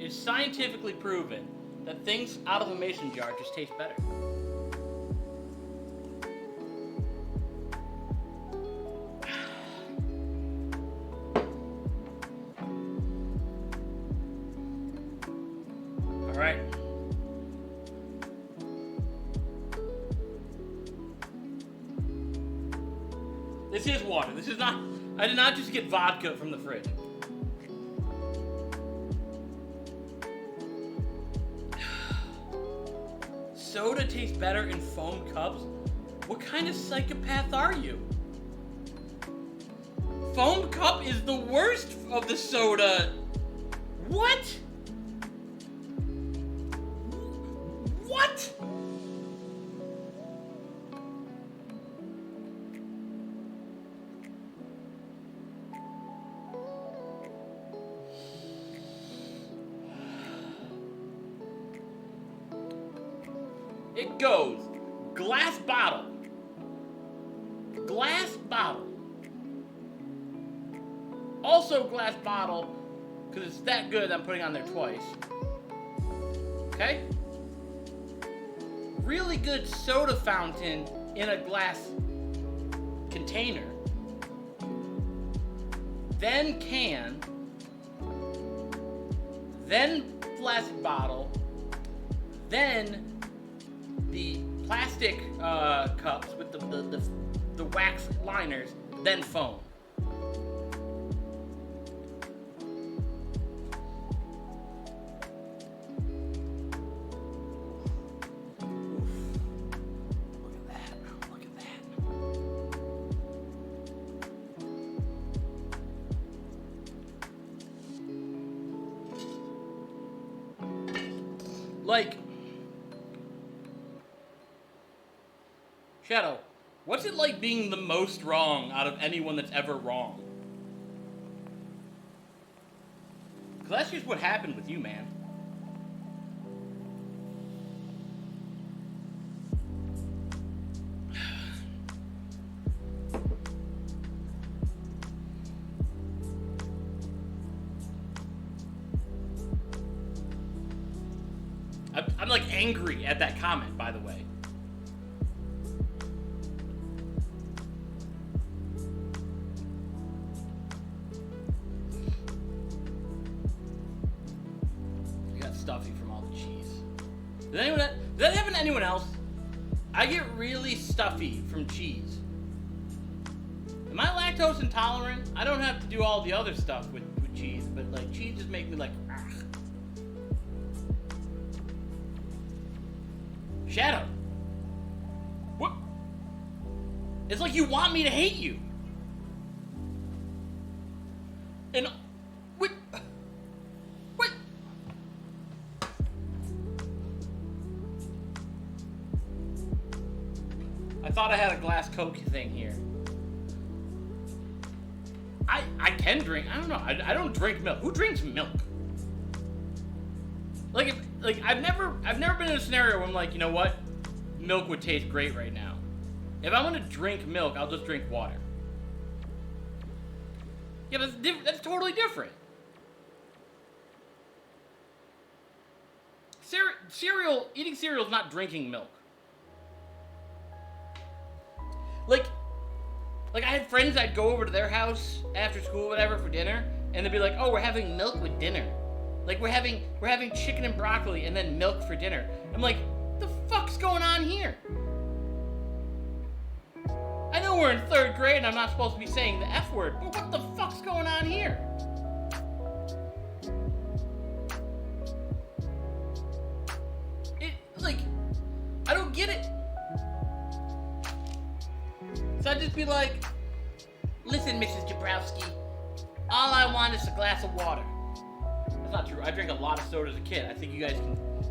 S2: It's scientifically proven that things out of a mason jar just taste better. All right. This is water. This is not, I did not just get vodka from the fridge. Soda tastes better in foam cups? What kind of psychopath are you? Foam cup is the worst of the soda. What? What? It goes glass bottle, also glass bottle, because it's that good I'm putting on there twice. Okay? Really good soda fountain in a glass container. Then can, then plastic bottle, then the plastic cups with the wax liners, then foam. Look at that. Like, Shadow, what's it like being the most wrong out of anyone that's ever wrong? Because that's just what happened with you, man. I'm like angry at that comment, by the way. We got stuffy from all the cheese. Does that happen to anyone else? I get really stuffy from cheese. Am I lactose intolerant? I don't have to do all the other stuff with cheese, but like cheese just makes me like, ugh. Shadow. What? It's like you want me to hate you. And what? What? I thought I had a glass Coke thing here. I can drink. I don't know. I don't drink milk. Who drinks milk? I've never been in a scenario where I'm like, you know what? Milk would taste great right now. If I'm gonna drink milk, I'll just drink water. Yeah, that's totally different. Eating cereal is not drinking milk. Like I had friends I'd go over to their house after school, whatever, for dinner, and they'd be like, "Oh, we're having milk with dinner. Like we're having chicken and broccoli and then milk for dinner." I'm like, "The fuck's going on here?" I know we're in 3rd grade and I'm not supposed to be saying the F word, but what the fuck's going on here? I don't get it. So I'd just be like, "Listen, Mrs. Jabrowski, all I want is a glass of water." That's not true. I drank a lot of soda as a kid. I think you guys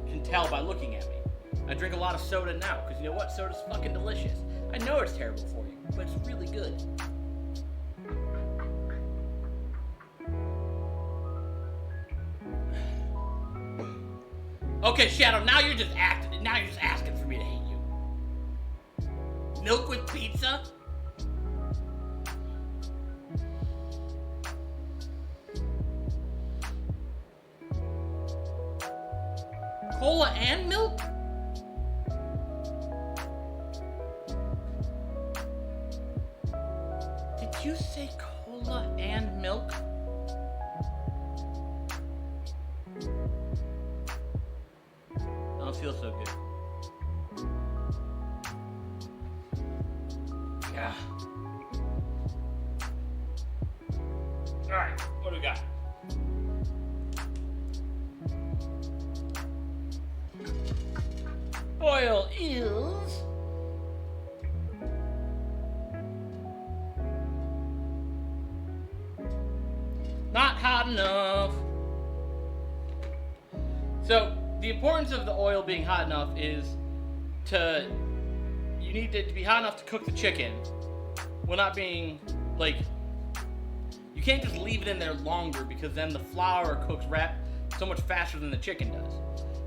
S2: can tell by looking at me. I drink a lot of soda now, because you know what? Soda's fucking delicious. I know it's terrible for you, but it's really good. Okay, Shadow, now you're just asking for me to hate you. Milk with pizza? Cola and milk? Did you say cola and milk? I don't feel so good. Yeah. Alright, what do we got? Oil is not hot enough. So the importance of the oil being hot enough is you need it to be hot enough to cook the chicken while not being like, you can't just leave it in there longer because then the flour cooks so much faster than the chicken does.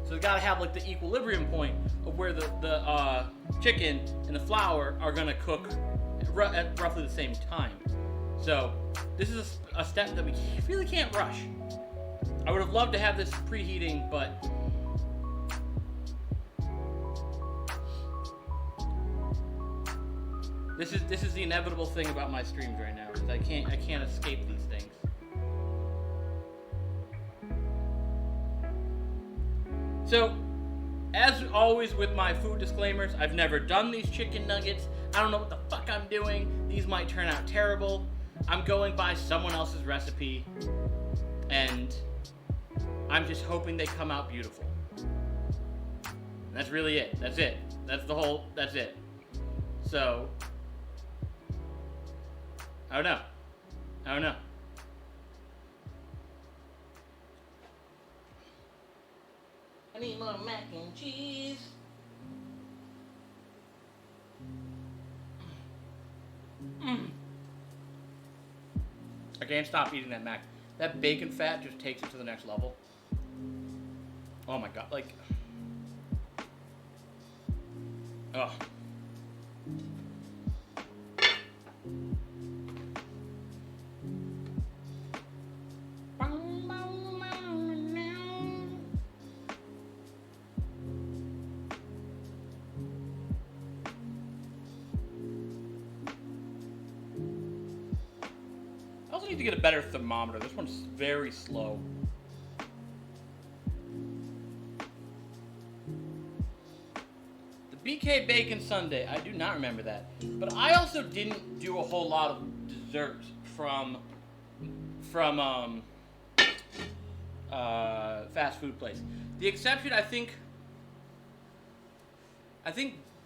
S2: So it's got to have like the equilibrium point of where the chicken and the flour are gonna cook at roughly the same time. So this is a step that we really can't rush. I would have loved to have this preheating, but this is the inevitable thing about my streams right now. Is I can't escape these things. So, as always with my food disclaimers, I've never done these chicken nuggets. I don't know what the fuck I'm doing. These might turn out terrible. I'm going by someone else's recipe, and I'm just hoping they come out beautiful. And that's really it. That's it. That's it. So, I don't know. I need more mac and cheese. I can't stop eating that mac. That bacon fat just takes it to the next level. Oh my god, like... Ugh. to get a better thermometer. This one's very slow. The BK Bacon Sundae, I do not remember that. But I also didn't do a whole lot of desserts from fast food place. The exception, I think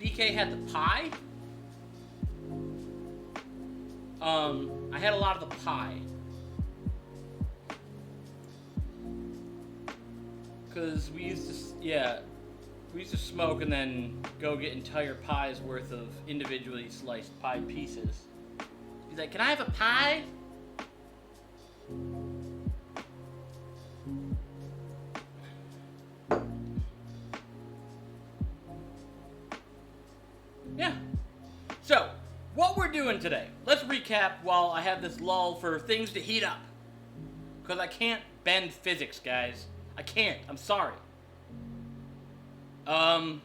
S2: BK had the pie. I had a lot of the pie. Because we used to smoke and then go get entire pies worth of individually sliced pie pieces. He's like, "Can I have a pie?" Yeah. So, what we're doing today, let's recap while I have this lull for things to heat up. Because I can't bend physics, guys. I can't. I'm sorry. We're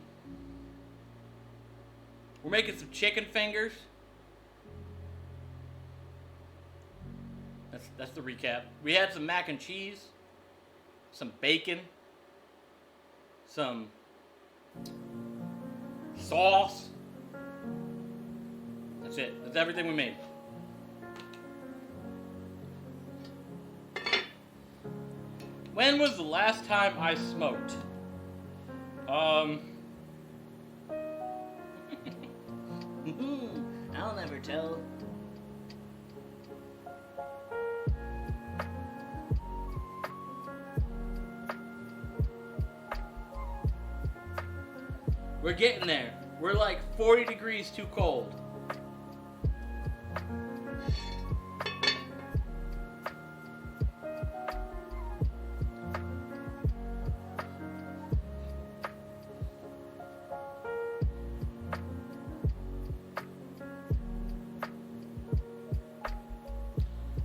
S2: making some chicken fingers. That's the recap. We had some mac and cheese, some bacon, some sauce. That's it. That's everything we made. When was the last time I smoked? I'll never tell. We're getting there. We're like 40 degrees too cold.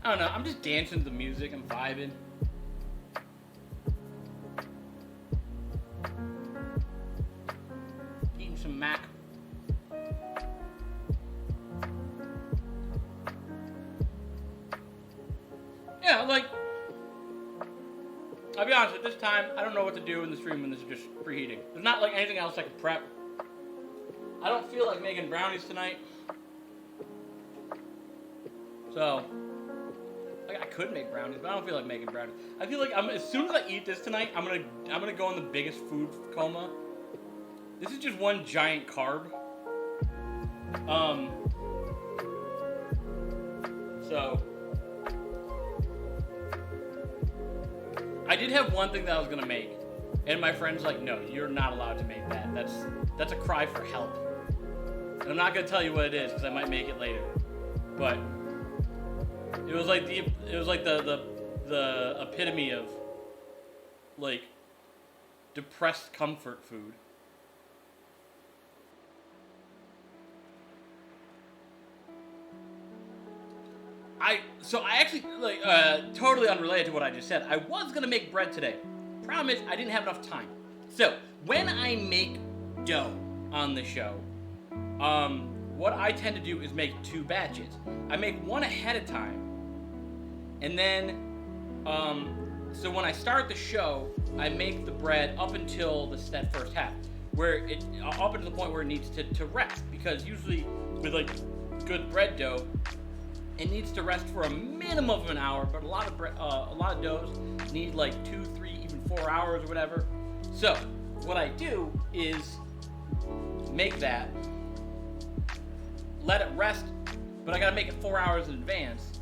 S2: I don't know, I'm just dancing to the music, I'm vibing. Eating some mac. Yeah, like, I'll be honest, at this time, I don't know what to do in the stream when this is just preheating. There's not like anything else I can prep. I don't feel like making brownies tonight. So, like, I could make brownies, but I don't feel like making brownies. I feel like as soon as I eat this tonight, I'm gonna go in the biggest food coma. This is just one giant carb. So I did have one thing that I was gonna make, and my friend's like, "No, you're not allowed to make that. That's a cry for help." And I'm not gonna tell you what it is because I might make it later, but. It was like the epitome of like depressed comfort food. I actually like totally unrelated to what I just said. I was gonna make bread today. Problem is I didn't have enough time. So when I make dough on the show, what I tend to do is make 2 batches. I make one ahead of time. And then, so when I start the show, I make the bread up until that first half, up until the point where it needs to rest, because usually with like good bread dough, it needs to rest for a minimum of an hour, but a lot of doughs need like 2, 3, even 4 hours or whatever. So what I do is make that, let it rest, but I gotta make it 4 hours in advance.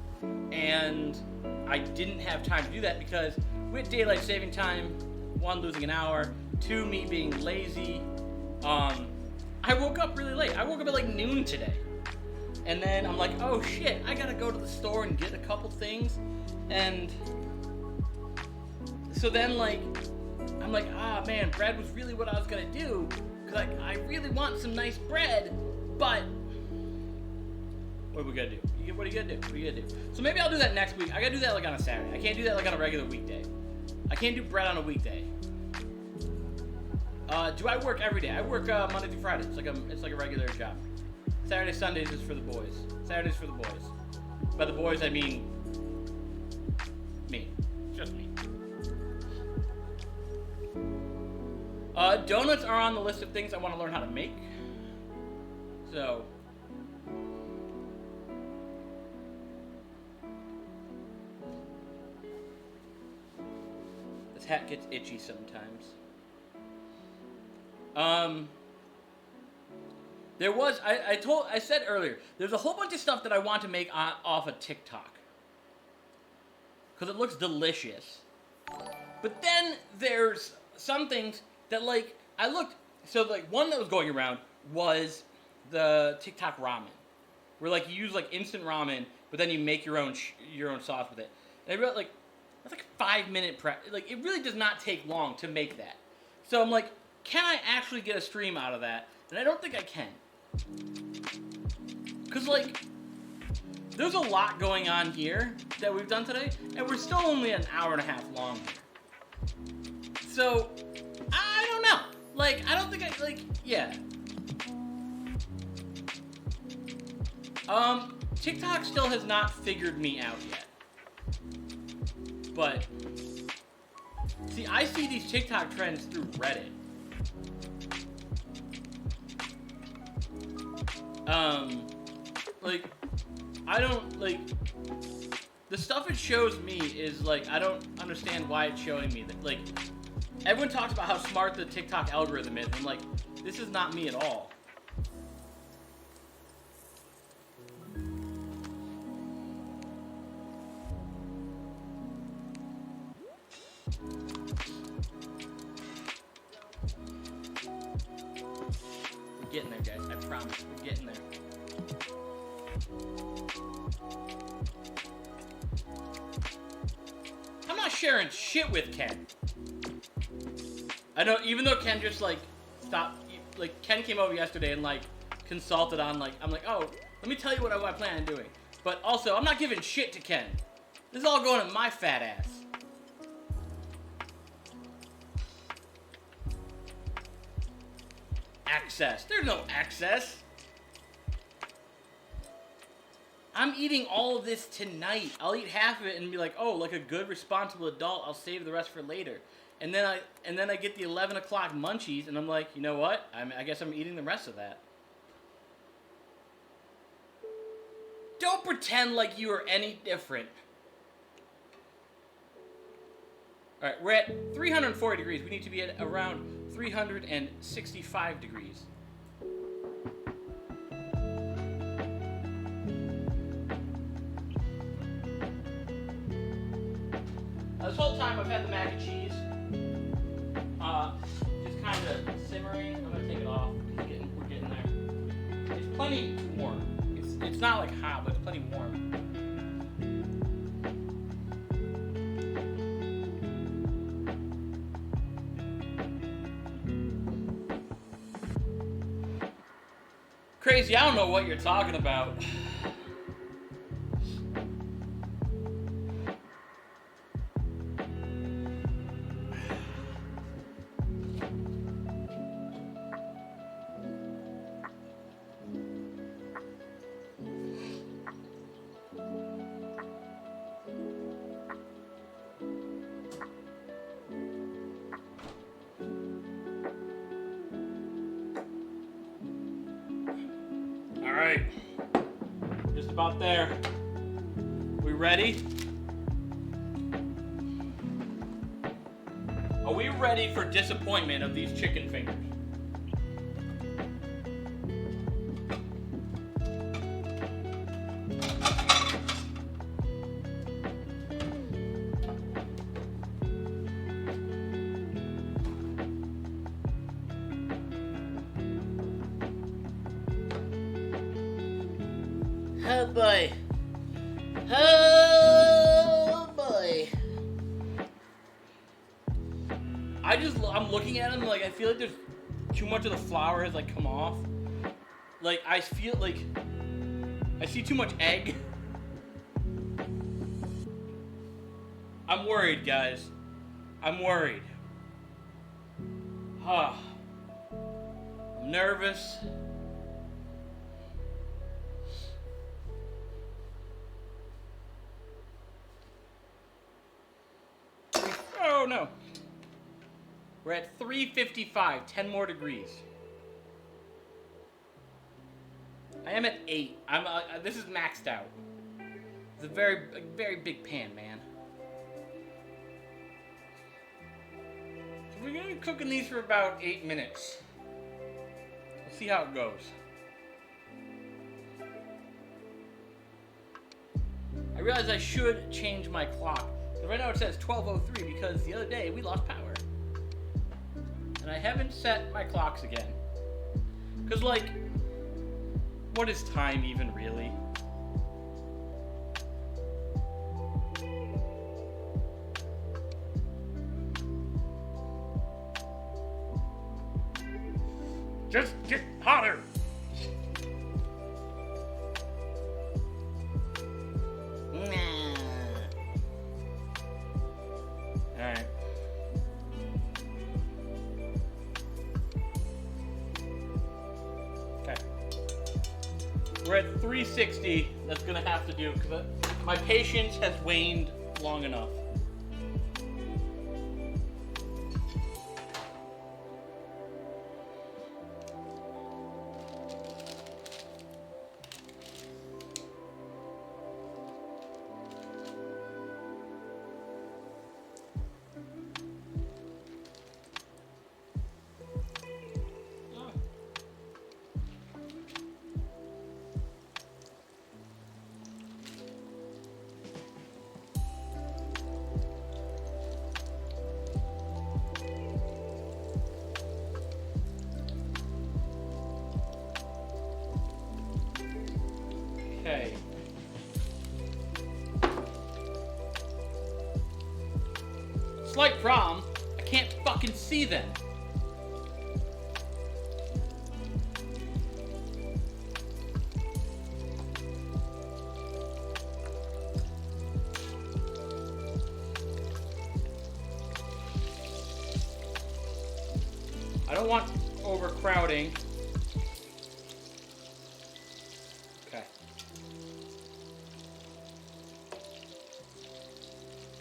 S2: And I didn't have time to do that because with daylight saving time, 1, losing an hour, 2, me being lazy, I woke up really late. I woke up at like noon today. And then I'm like, oh shit, I gotta go to the store and get a couple things. And so then like, I'm like, man, bread was really what I was gonna do. Cause I really want some nice bread, but what are we gonna do? What are you gonna do? So maybe I'll do that next week. I gotta do that like on a Saturday. I can't do that like on a regular weekday. I can't do bread on a weekday. Do I work every day? I work Monday through Friday. It's like a regular job. Saturday, Sundays is for the boys. Saturdays for the boys. By the boys, I mean Donuts are on the list of things I want to learn how to make. So. This hat gets itchy sometimes. There was, I said earlier, there's a whole bunch of stuff that I want to make off of TikTok. Because it looks delicious. But then there's some things that, like, I looked, so, like, one that was going around was the TikTok ramen. Where, like, you use, like, instant ramen, but then you make your own sauce with it. And I realized, like, that's like a 5-minute prep. Like, it really does not take long to make that. So I'm like, can I actually get a stream out of that? And I don't think I can. Because, like, there's a lot going on here that we've done today, and we're still only an hour and a half long here. So, I don't know. Like, I don't think I, like, yeah. TikTok still has not figured me out yet. But, see, I see these TikTok trends through Reddit. Like, I don't, like, the stuff it shows me is, like, I don't understand why it's showing me that, like, everyone talks about how smart the TikTok algorithm is, and, like, this is not me at all. We're getting there, guys, I promise, we're getting there. I'm not sharing shit with Ken. I know, even though Ken just, like, stopped, like, Ken came over yesterday and, like, consulted on, like, I'm like, oh, let me tell you what I plan on doing. But also, I'm not giving shit to Ken. This is all going in my fat ass. Access. There's no access. I'm eating all of this tonight. I'll eat half of it and be like, oh, like a good responsible adult, I'll save the rest for later. And then I get the 11 o'clock munchies, and I'm like, you know what? I guess I'm eating the rest of that. Don't pretend like you are any different. All right, we're at 340 degrees. We need to be at around 365 degrees. This whole time I've had the mac and cheese just kind of simmering. I'm gonna take it off. We're getting there. It's plenty warm. It's not like hot, but it's plenty warm. Crazy, I don't know what you're talking about. Alright, just about there. We ready? Are we ready for disappointment of these chicken fingers? Oh boy. Oh boy. I'm looking at them like I feel like there's too much of the flour has like come off. Like I feel like I see too much egg. I'm worried, guys. I'm worried. I'm nervous. Oh no. We're at 355, 10 more degrees. I am at 8. This is maxed out. It's a very big pan, man. So we're gonna be cooking these for about 8 minutes. We'll see how it goes. I realize I should change my clock. So right now it says 12:03 because the other day we lost power. And I haven't set my clocks again. Because, like, what is time even really? Just get hotter! Alright. Okay. We're at 360. That's gonna have to do because my patience has waned long enough. Okay. Slight problem, I can't fucking see them. I don't want overcrowding. Okay.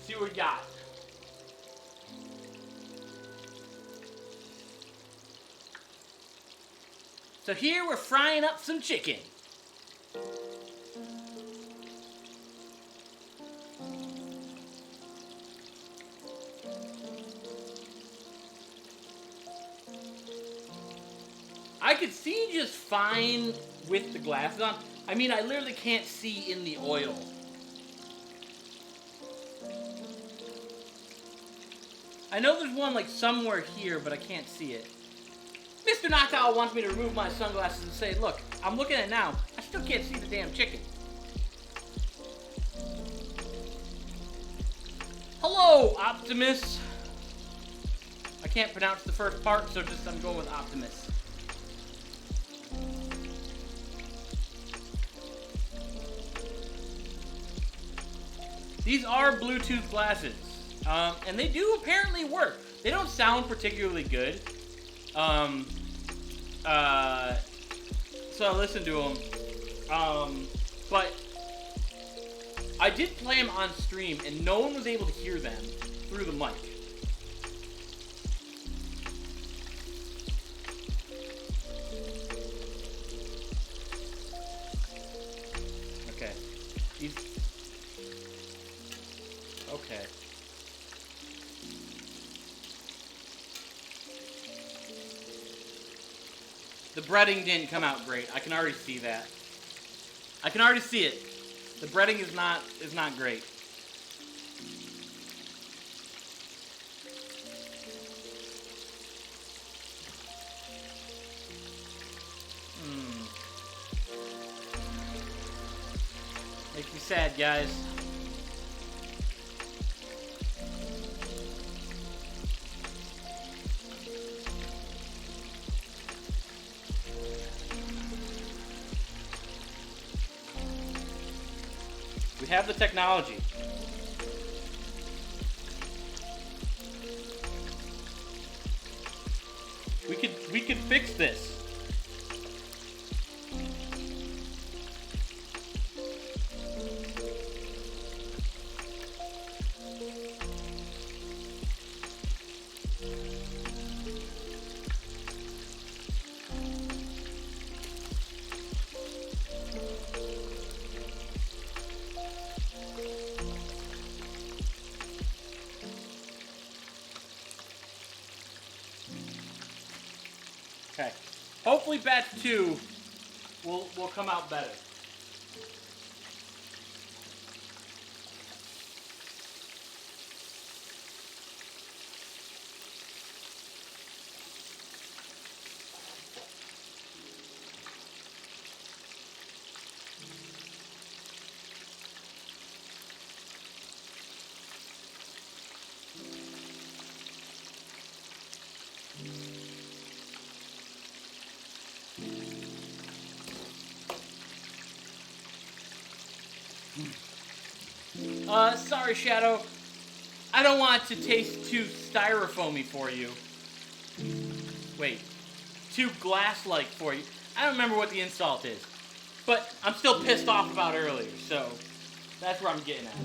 S2: See what we got. So here we're frying up some chicken. I could see just fine with the glasses on. I mean, I literally can't see in the oil. I know there's one like somewhere here, but I can't see it. Mr. Knockout wants me to remove my sunglasses and say, look, I'm looking at it now. I still can't see the damn chicken. Hello, Optimus. I can't pronounce the first part, so just I'm going with Optimus. These are Bluetooth glasses, and they do apparently work. They don't sound particularly good, so I listened to them, but I did play them on stream, and no one was able to hear them through the mic. Okay. Okay. The breading didn't come out great. I can already see that. I can already see it. The breading is not great. Makes me sad, guys. We have the technology. We could fix this. Okay. Hopefully batch 2 will come out better. Sorry, Shadow. I don't want it to taste too styrofoamy for you. Wait. Too glass-like for you. I don't remember what the insult is. But I'm still pissed off about earlier, so that's where I'm getting at.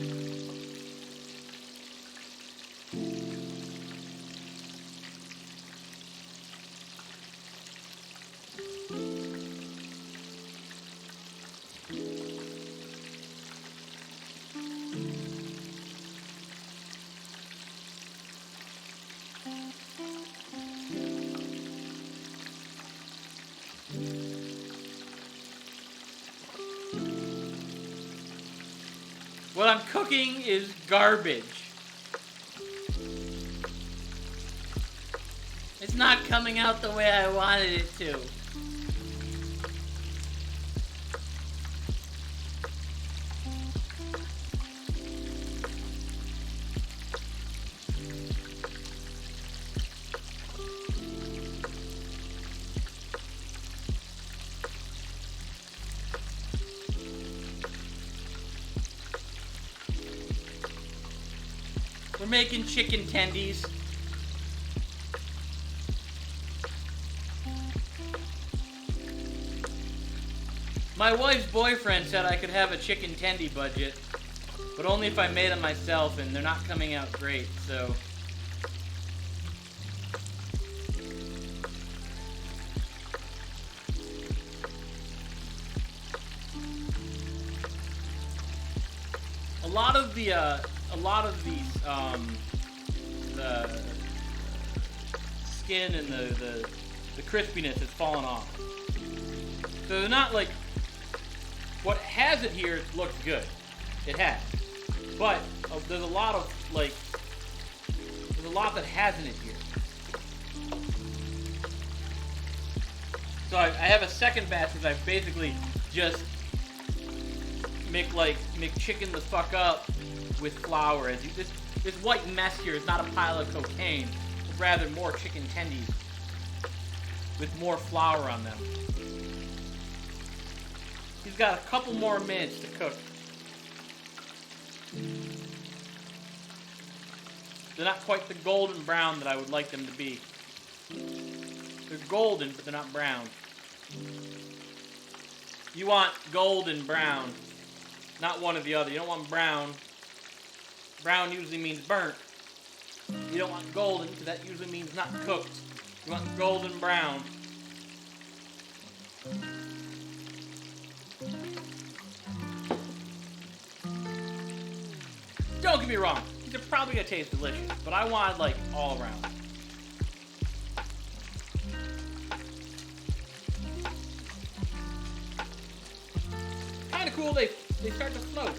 S2: What I'm cooking is garbage. It's not coming out the way I wanted it to. We're making chicken tendies. My wife's boyfriend said I could have a chicken tendy budget, but only if I made them myself, and they're not coming out great, so... A lot of these, the skin and the crispiness has fallen off. So they're not like, what has it here looks good. It has. But there's a lot of, like, there's a lot that hasn't it here. So I have a second batch that I basically just make chicken the fuck up with flour. This white mess here is not a pile of cocaine, but rather more chicken tendies with more flour on them. He's got a couple more minutes to cook. They're not quite the golden brown that I would like them to be. They're golden, but they're not brown. You want golden brown, not one or the other. You don't want brown. Brown usually means burnt. You don't want golden, because that usually means not cooked. You want golden brown. Don't get me wrong, these are probably going to taste delicious, but I want, like, all around. Kind of cool, they start to float.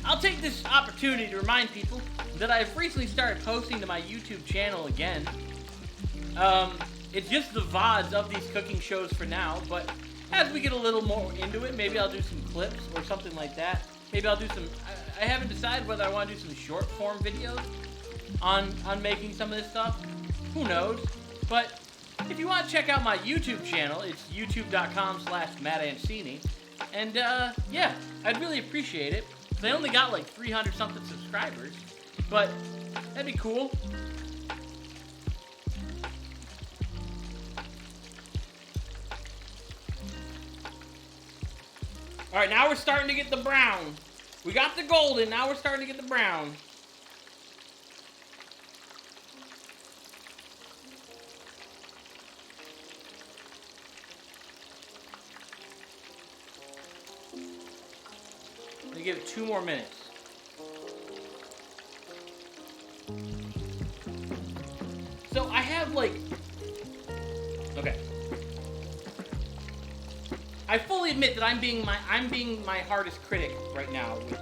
S2: I'll take this opportunity to remind people that I've recently started posting to my YouTube channel again. It's just the VODs of these cooking shows for now, but as we get a little more into it, maybe I'll do some clips or something like that. Maybe I'll do some... I haven't decided whether I want to do some short form videos on making some of this stuff. Who knows? But if you want to check out my YouTube channel, it's youtube.com/MattAnsini. And yeah, I'd really appreciate it. They only got like 300 something subscribers, but that'd be cool. All right, now we're starting to get the brown. We got the golden, now we're starting to get the brown. gonna give it 2 more minutes. So I have like, okay. I fully admit that I'm being my hardest critic right now with these.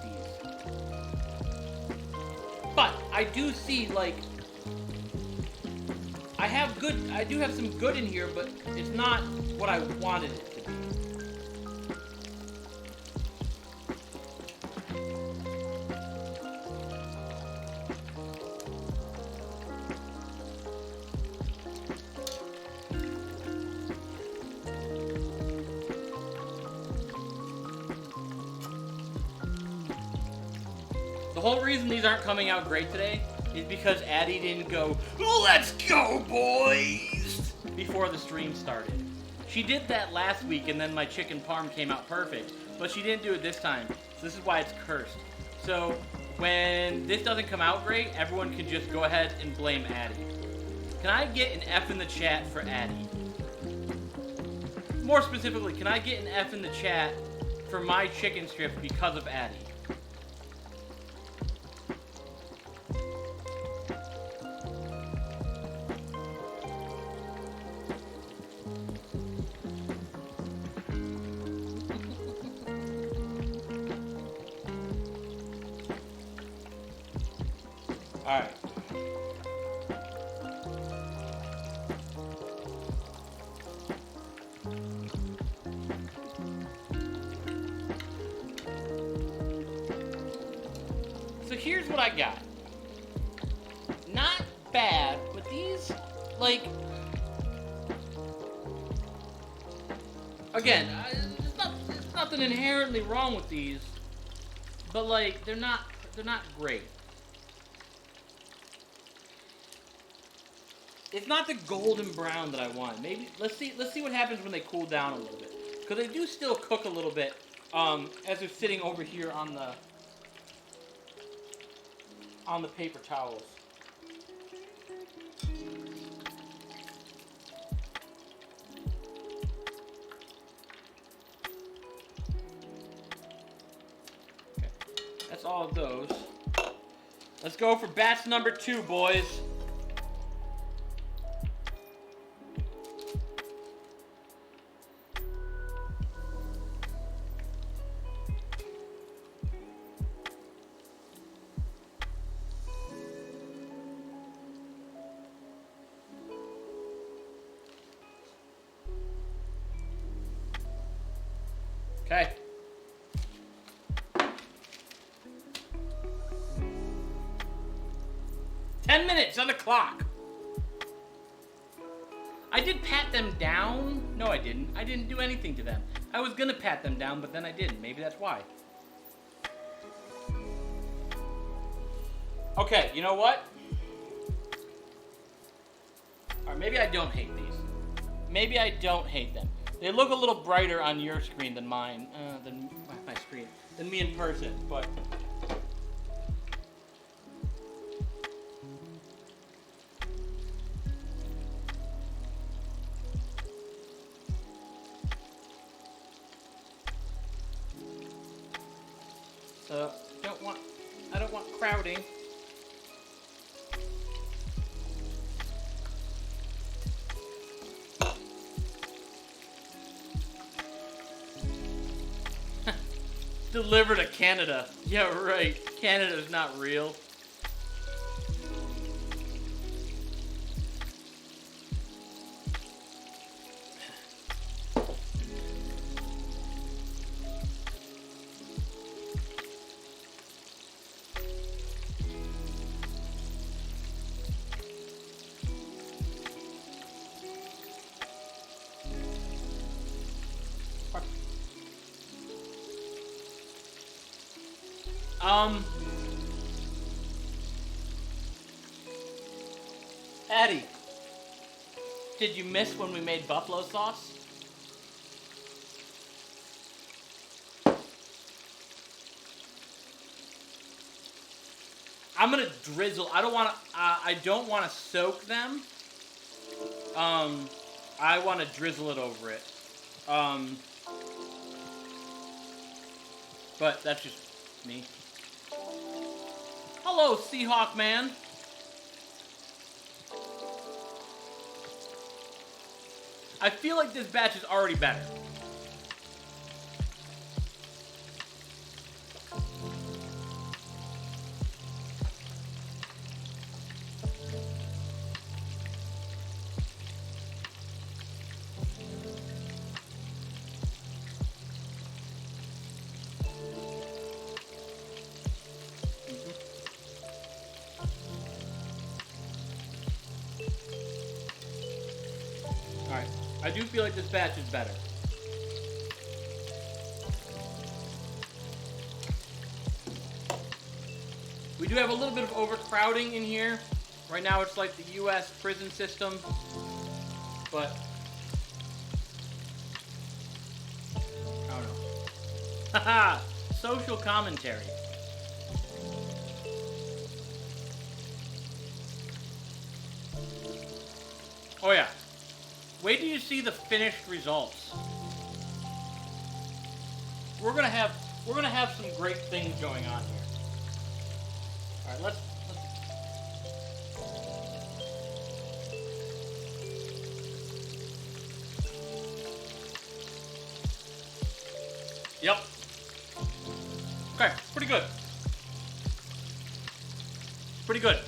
S2: But I do see like I do have some good in here, but it's not what I wanted it to be. The whole reason these aren't coming out great today is because Addie didn't go, "Let's go, boys!" before the stream started. She did that last week, and then my chicken parm came out perfect, but she didn't do it this time, so this is why it's cursed. So when this doesn't come out great, everyone can just go ahead and blame Addie. Can I get an F in the chat for Addie? More specifically, can I get an F in the chat for my chicken strips because of Addie? Alright. So here's what I got. Not bad, but these, like, again, there's nothing inherently wrong with these, but like, they're not great. It's not the golden brown that I want. Maybe let's see what happens when they cool down a little bit, because they do still cook a little bit as they're sitting over here on the paper towels. Okay, that's all of those. Let's go for batch number 2, boys. Okay. Ten minutes on the clock. I did pat them down. No, I didn't. I didn't do anything to them. I was gonna pat them down, but then I didn't. Maybe that's why. Okay, you know what? Or maybe I don't hate these. Maybe I don't hate them. They look a little brighter on your screen than mine, than my screen, than me in person, but. So, I don't want crowding. Delivered to Canada. Yeah, right. Canada's not real. Addie, did you miss when we made buffalo sauce? I'm gonna drizzle. I don't want to soak them. I want to drizzle it over it. But that's just Me. Hello, Seahawk man. I feel like this batch is already better. Alright, I do feel like this batch is better. We do have a little bit of overcrowding in here. Right now it's like the US prison system, but I don't know. Haha, social commentary. Oh yeah. Wait till you see the finished results. We're gonna have some great things going on here. All right, let's. Yep. Okay, pretty good. Pretty good.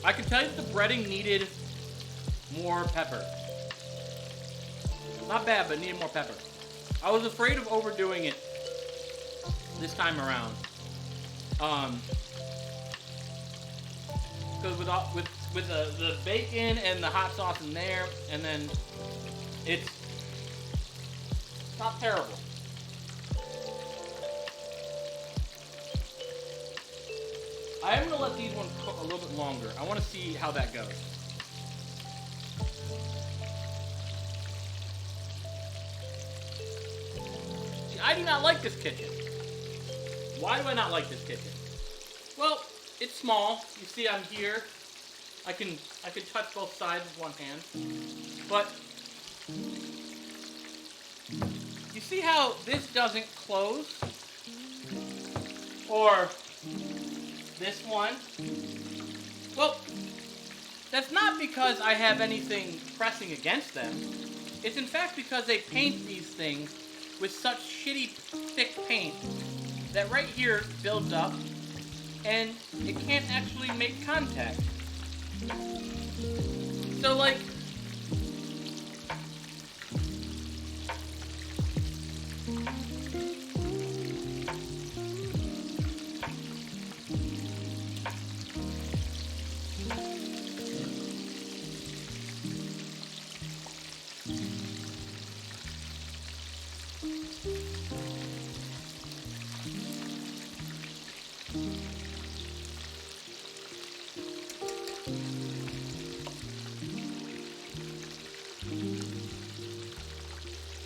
S2: I can tell you the breading needed more pepper. Not bad, but needed more pepper. I was afraid of overdoing it this time around. Because with the bacon and the hot sauce in there, and then it's not terrible. I am going to let these ones cook a little bit longer. I want to see how that goes. See, I do not like this kitchen. Why do I not like this kitchen? Well, it's small. You see I'm here. I can touch both sides with one hand. But you see how this doesn't close? Or this one? Well, that's not because I have anything pressing against them. It's in fact because they paint these things with such shitty thick paint that right here builds up and it can't actually make contact. So like,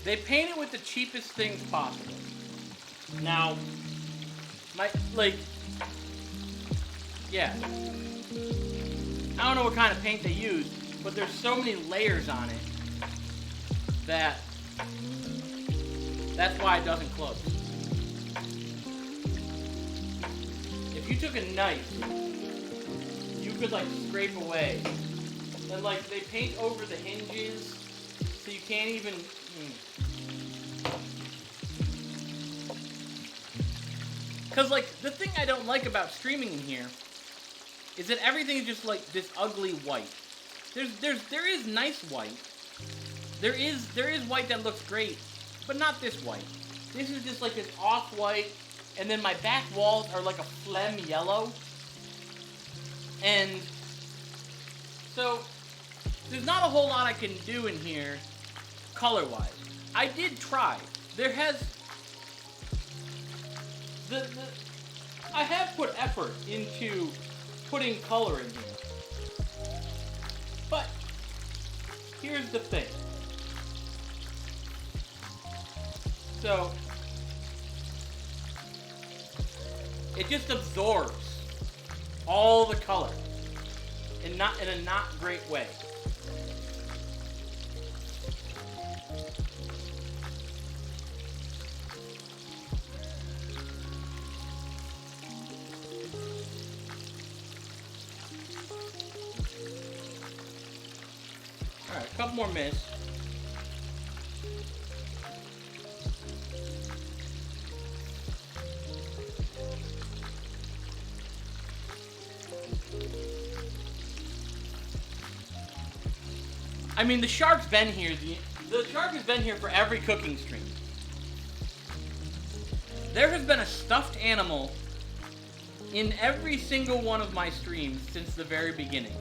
S2: they paint it with the cheapest things possible. Now, yeah. I don't know what kind of paint they use, but there's so many layers on it that that's why it doesn't close. If you took a knife, you could like scrape away. And like they paint over the hinges, so you can't even. Because, like, the thing I don't like about streaming in here is that everything is just, like, this ugly white. There is nice white. There is white that looks great, but not this white. This is just, like, this off-white, and then my back walls are, like, a phlegm yellow. And so, there's not a whole lot I can do in here color-wise. I did try. There has... I have put effort into putting color in here. But here's the thing. So it just absorbs all the color and not in a not great way. Alright, a couple more minutes. I mean, the shark's been here. The shark has been here for every cooking stream. There has been a stuffed animal in every single one of my streams since the very beginning.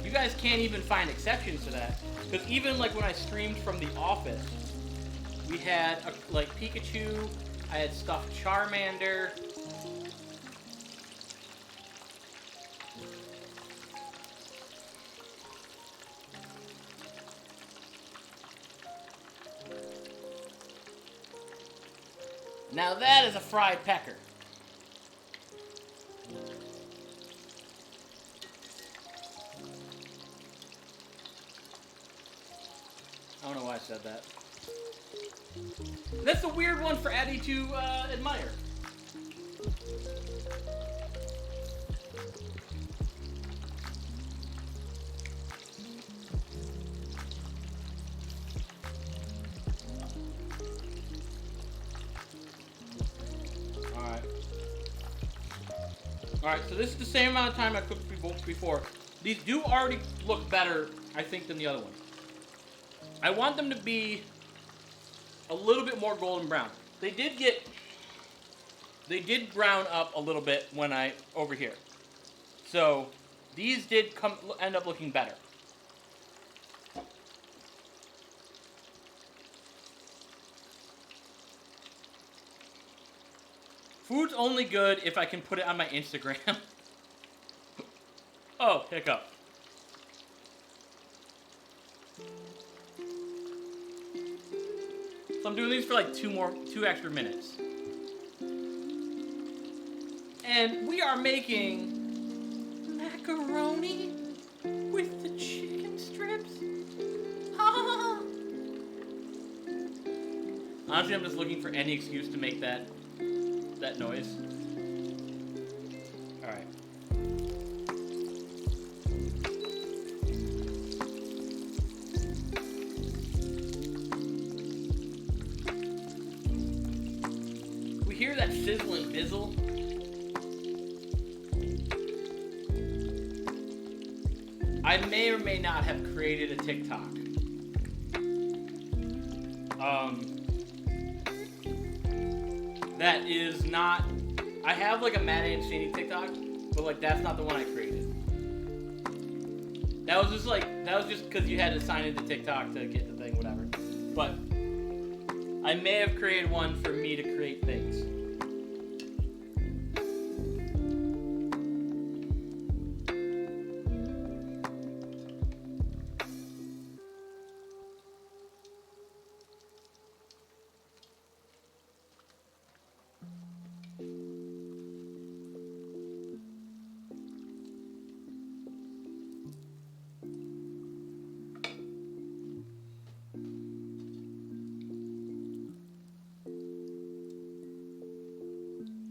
S2: You guys can't even find exceptions to that. Because even like when I streamed from the office, we had like Pikachu, I had stuffed Charmander. Now that is a fried pecker. I don't know why I said that. That's a weird one for Eddie to admire. Alright, so this is the same amount of time I cooked before. These do already look better, I think, than the other one. I want them to be a little bit more golden brown. They did brown up a little bit when over here. So, these did end up looking better. Food's only good if I can put it on my Instagram. Oh, hiccup. So I'm doing these for like two extra minutes. And we are making macaroni with the chicken strips. Honestly, I'm just looking for any excuse to make that noise. Alright. We hear that sizzling bizzle. I may or may not have created a TikTok. That is not. I have like a Ansini TikTok, but like that's not the one I created. That was just because you had to sign into TikTok to get the thing, whatever. But I may have created one for me to create things.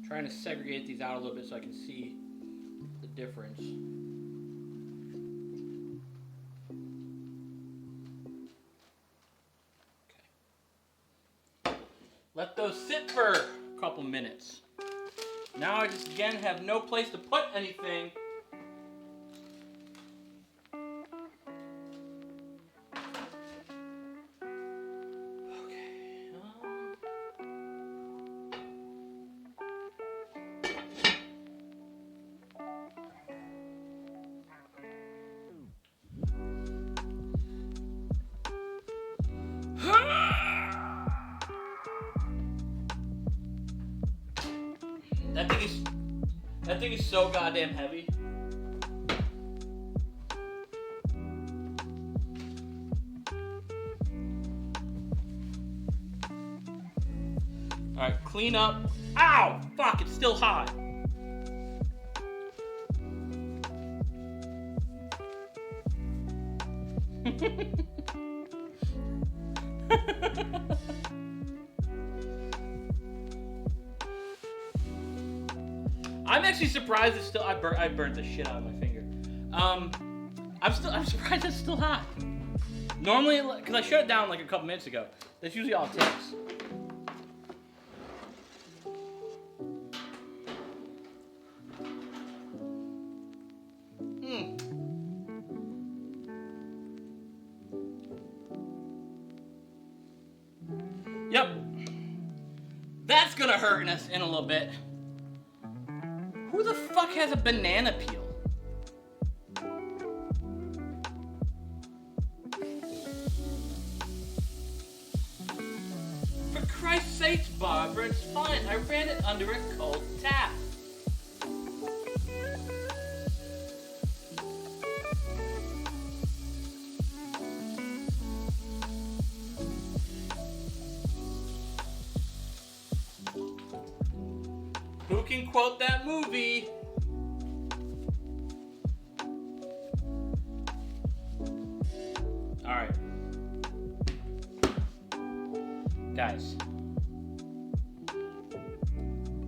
S2: Trying to segregate these out a little bit so I can see the difference. Okay. Let those sit for a couple minutes. Now I just again have no place to put anything. That thing is so goddamn heavy. Alright, clean up. Ow! Fuck, it's still hot. I'm actually surprised it's still. I burned the shit out of my finger. I'm surprised it's still hot. Normally, because I shut it down like a couple minutes ago. That's usually all it takes. Yep. That's gonna hurt us in a little bit. Who the fuck has a banana peel? For Christ's sakes, Barbara, it's fine. I ran it under a cold tap. Who can quote that movie? Alright. Guys.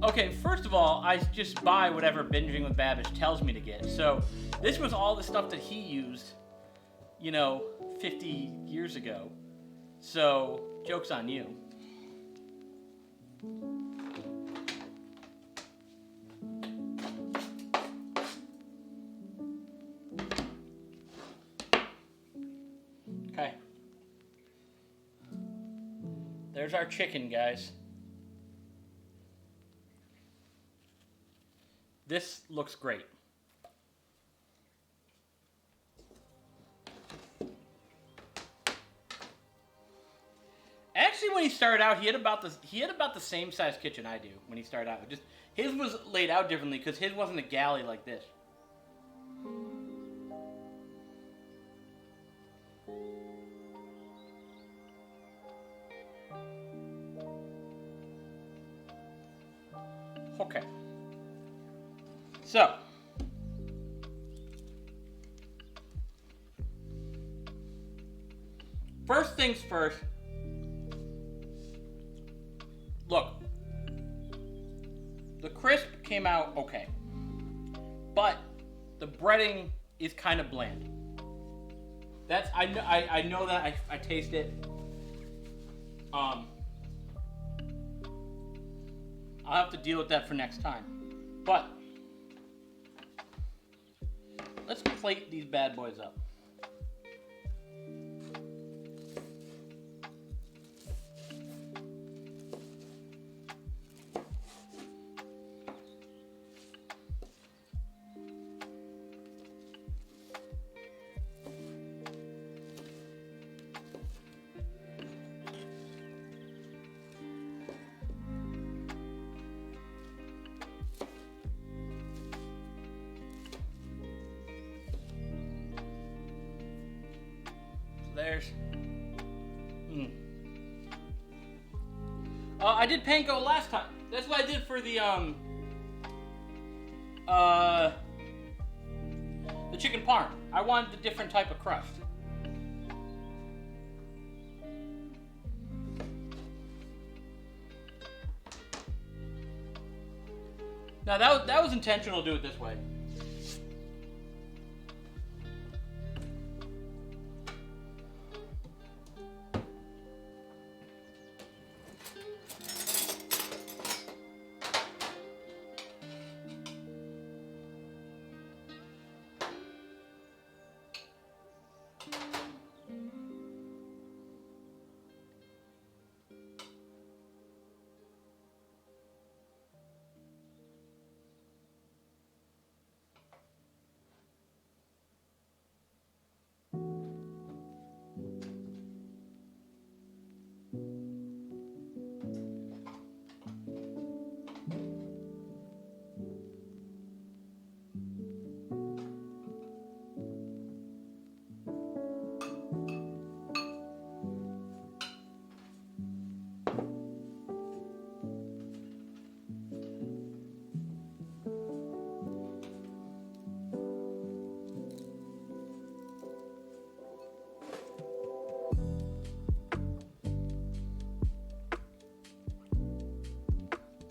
S2: Okay, first of all, I just buy whatever Binging with Babbage tells me to get. So, this was all the stuff that he used, 50 years ago. So, joke's on you. Okay. There's our chicken, guys. This looks great. Actually, when he started out, he had about the same size kitchen I do when he started out. Just his was laid out differently because his wasn't a galley like this. Okay. So, first things first. Look, the crisp came out okay, but the breading is kind of bland. I know that I taste it. I'll have to deal with that for next time. But let's plate these bad boys up. There's. I did panko last time. That's what I did for the chicken parm. I wanted the different type of crust. Now that was intentional to do it this way.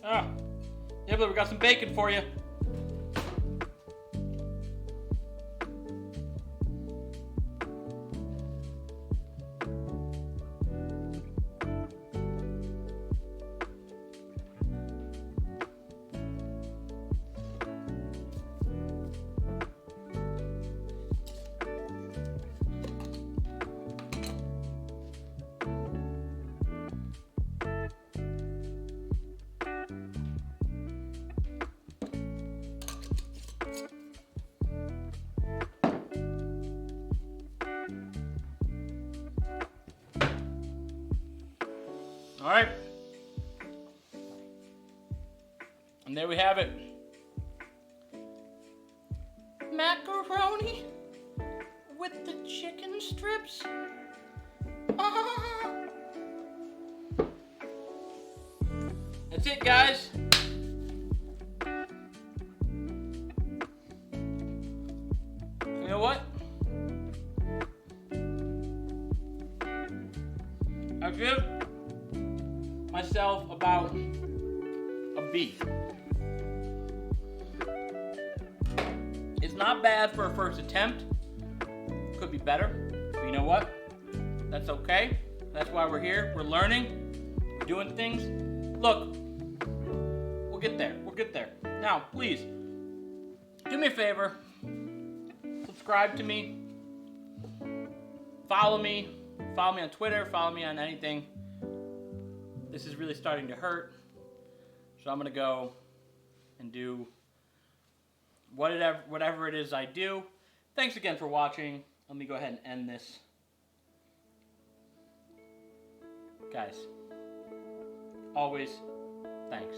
S2: Ah, yeah, but we got some bacon for you. All right. And there we have it. Macaroni with the chicken strips. Ah. That's it, guys. You know what? I give myself about a B. It's not bad for a first attempt. Could be better. But you know what? That's okay. That's why we're here. We're learning. We're doing things. Look, we'll get there. We'll get there. Now, please, do me a favor. Subscribe to me. Follow me. Follow me on Twitter. Follow me on anything. This is really starting to hurt. So I'm going to go and do whatever it is I do. Thanks again for watching. Let me go ahead and end this. Guys, always, thanks.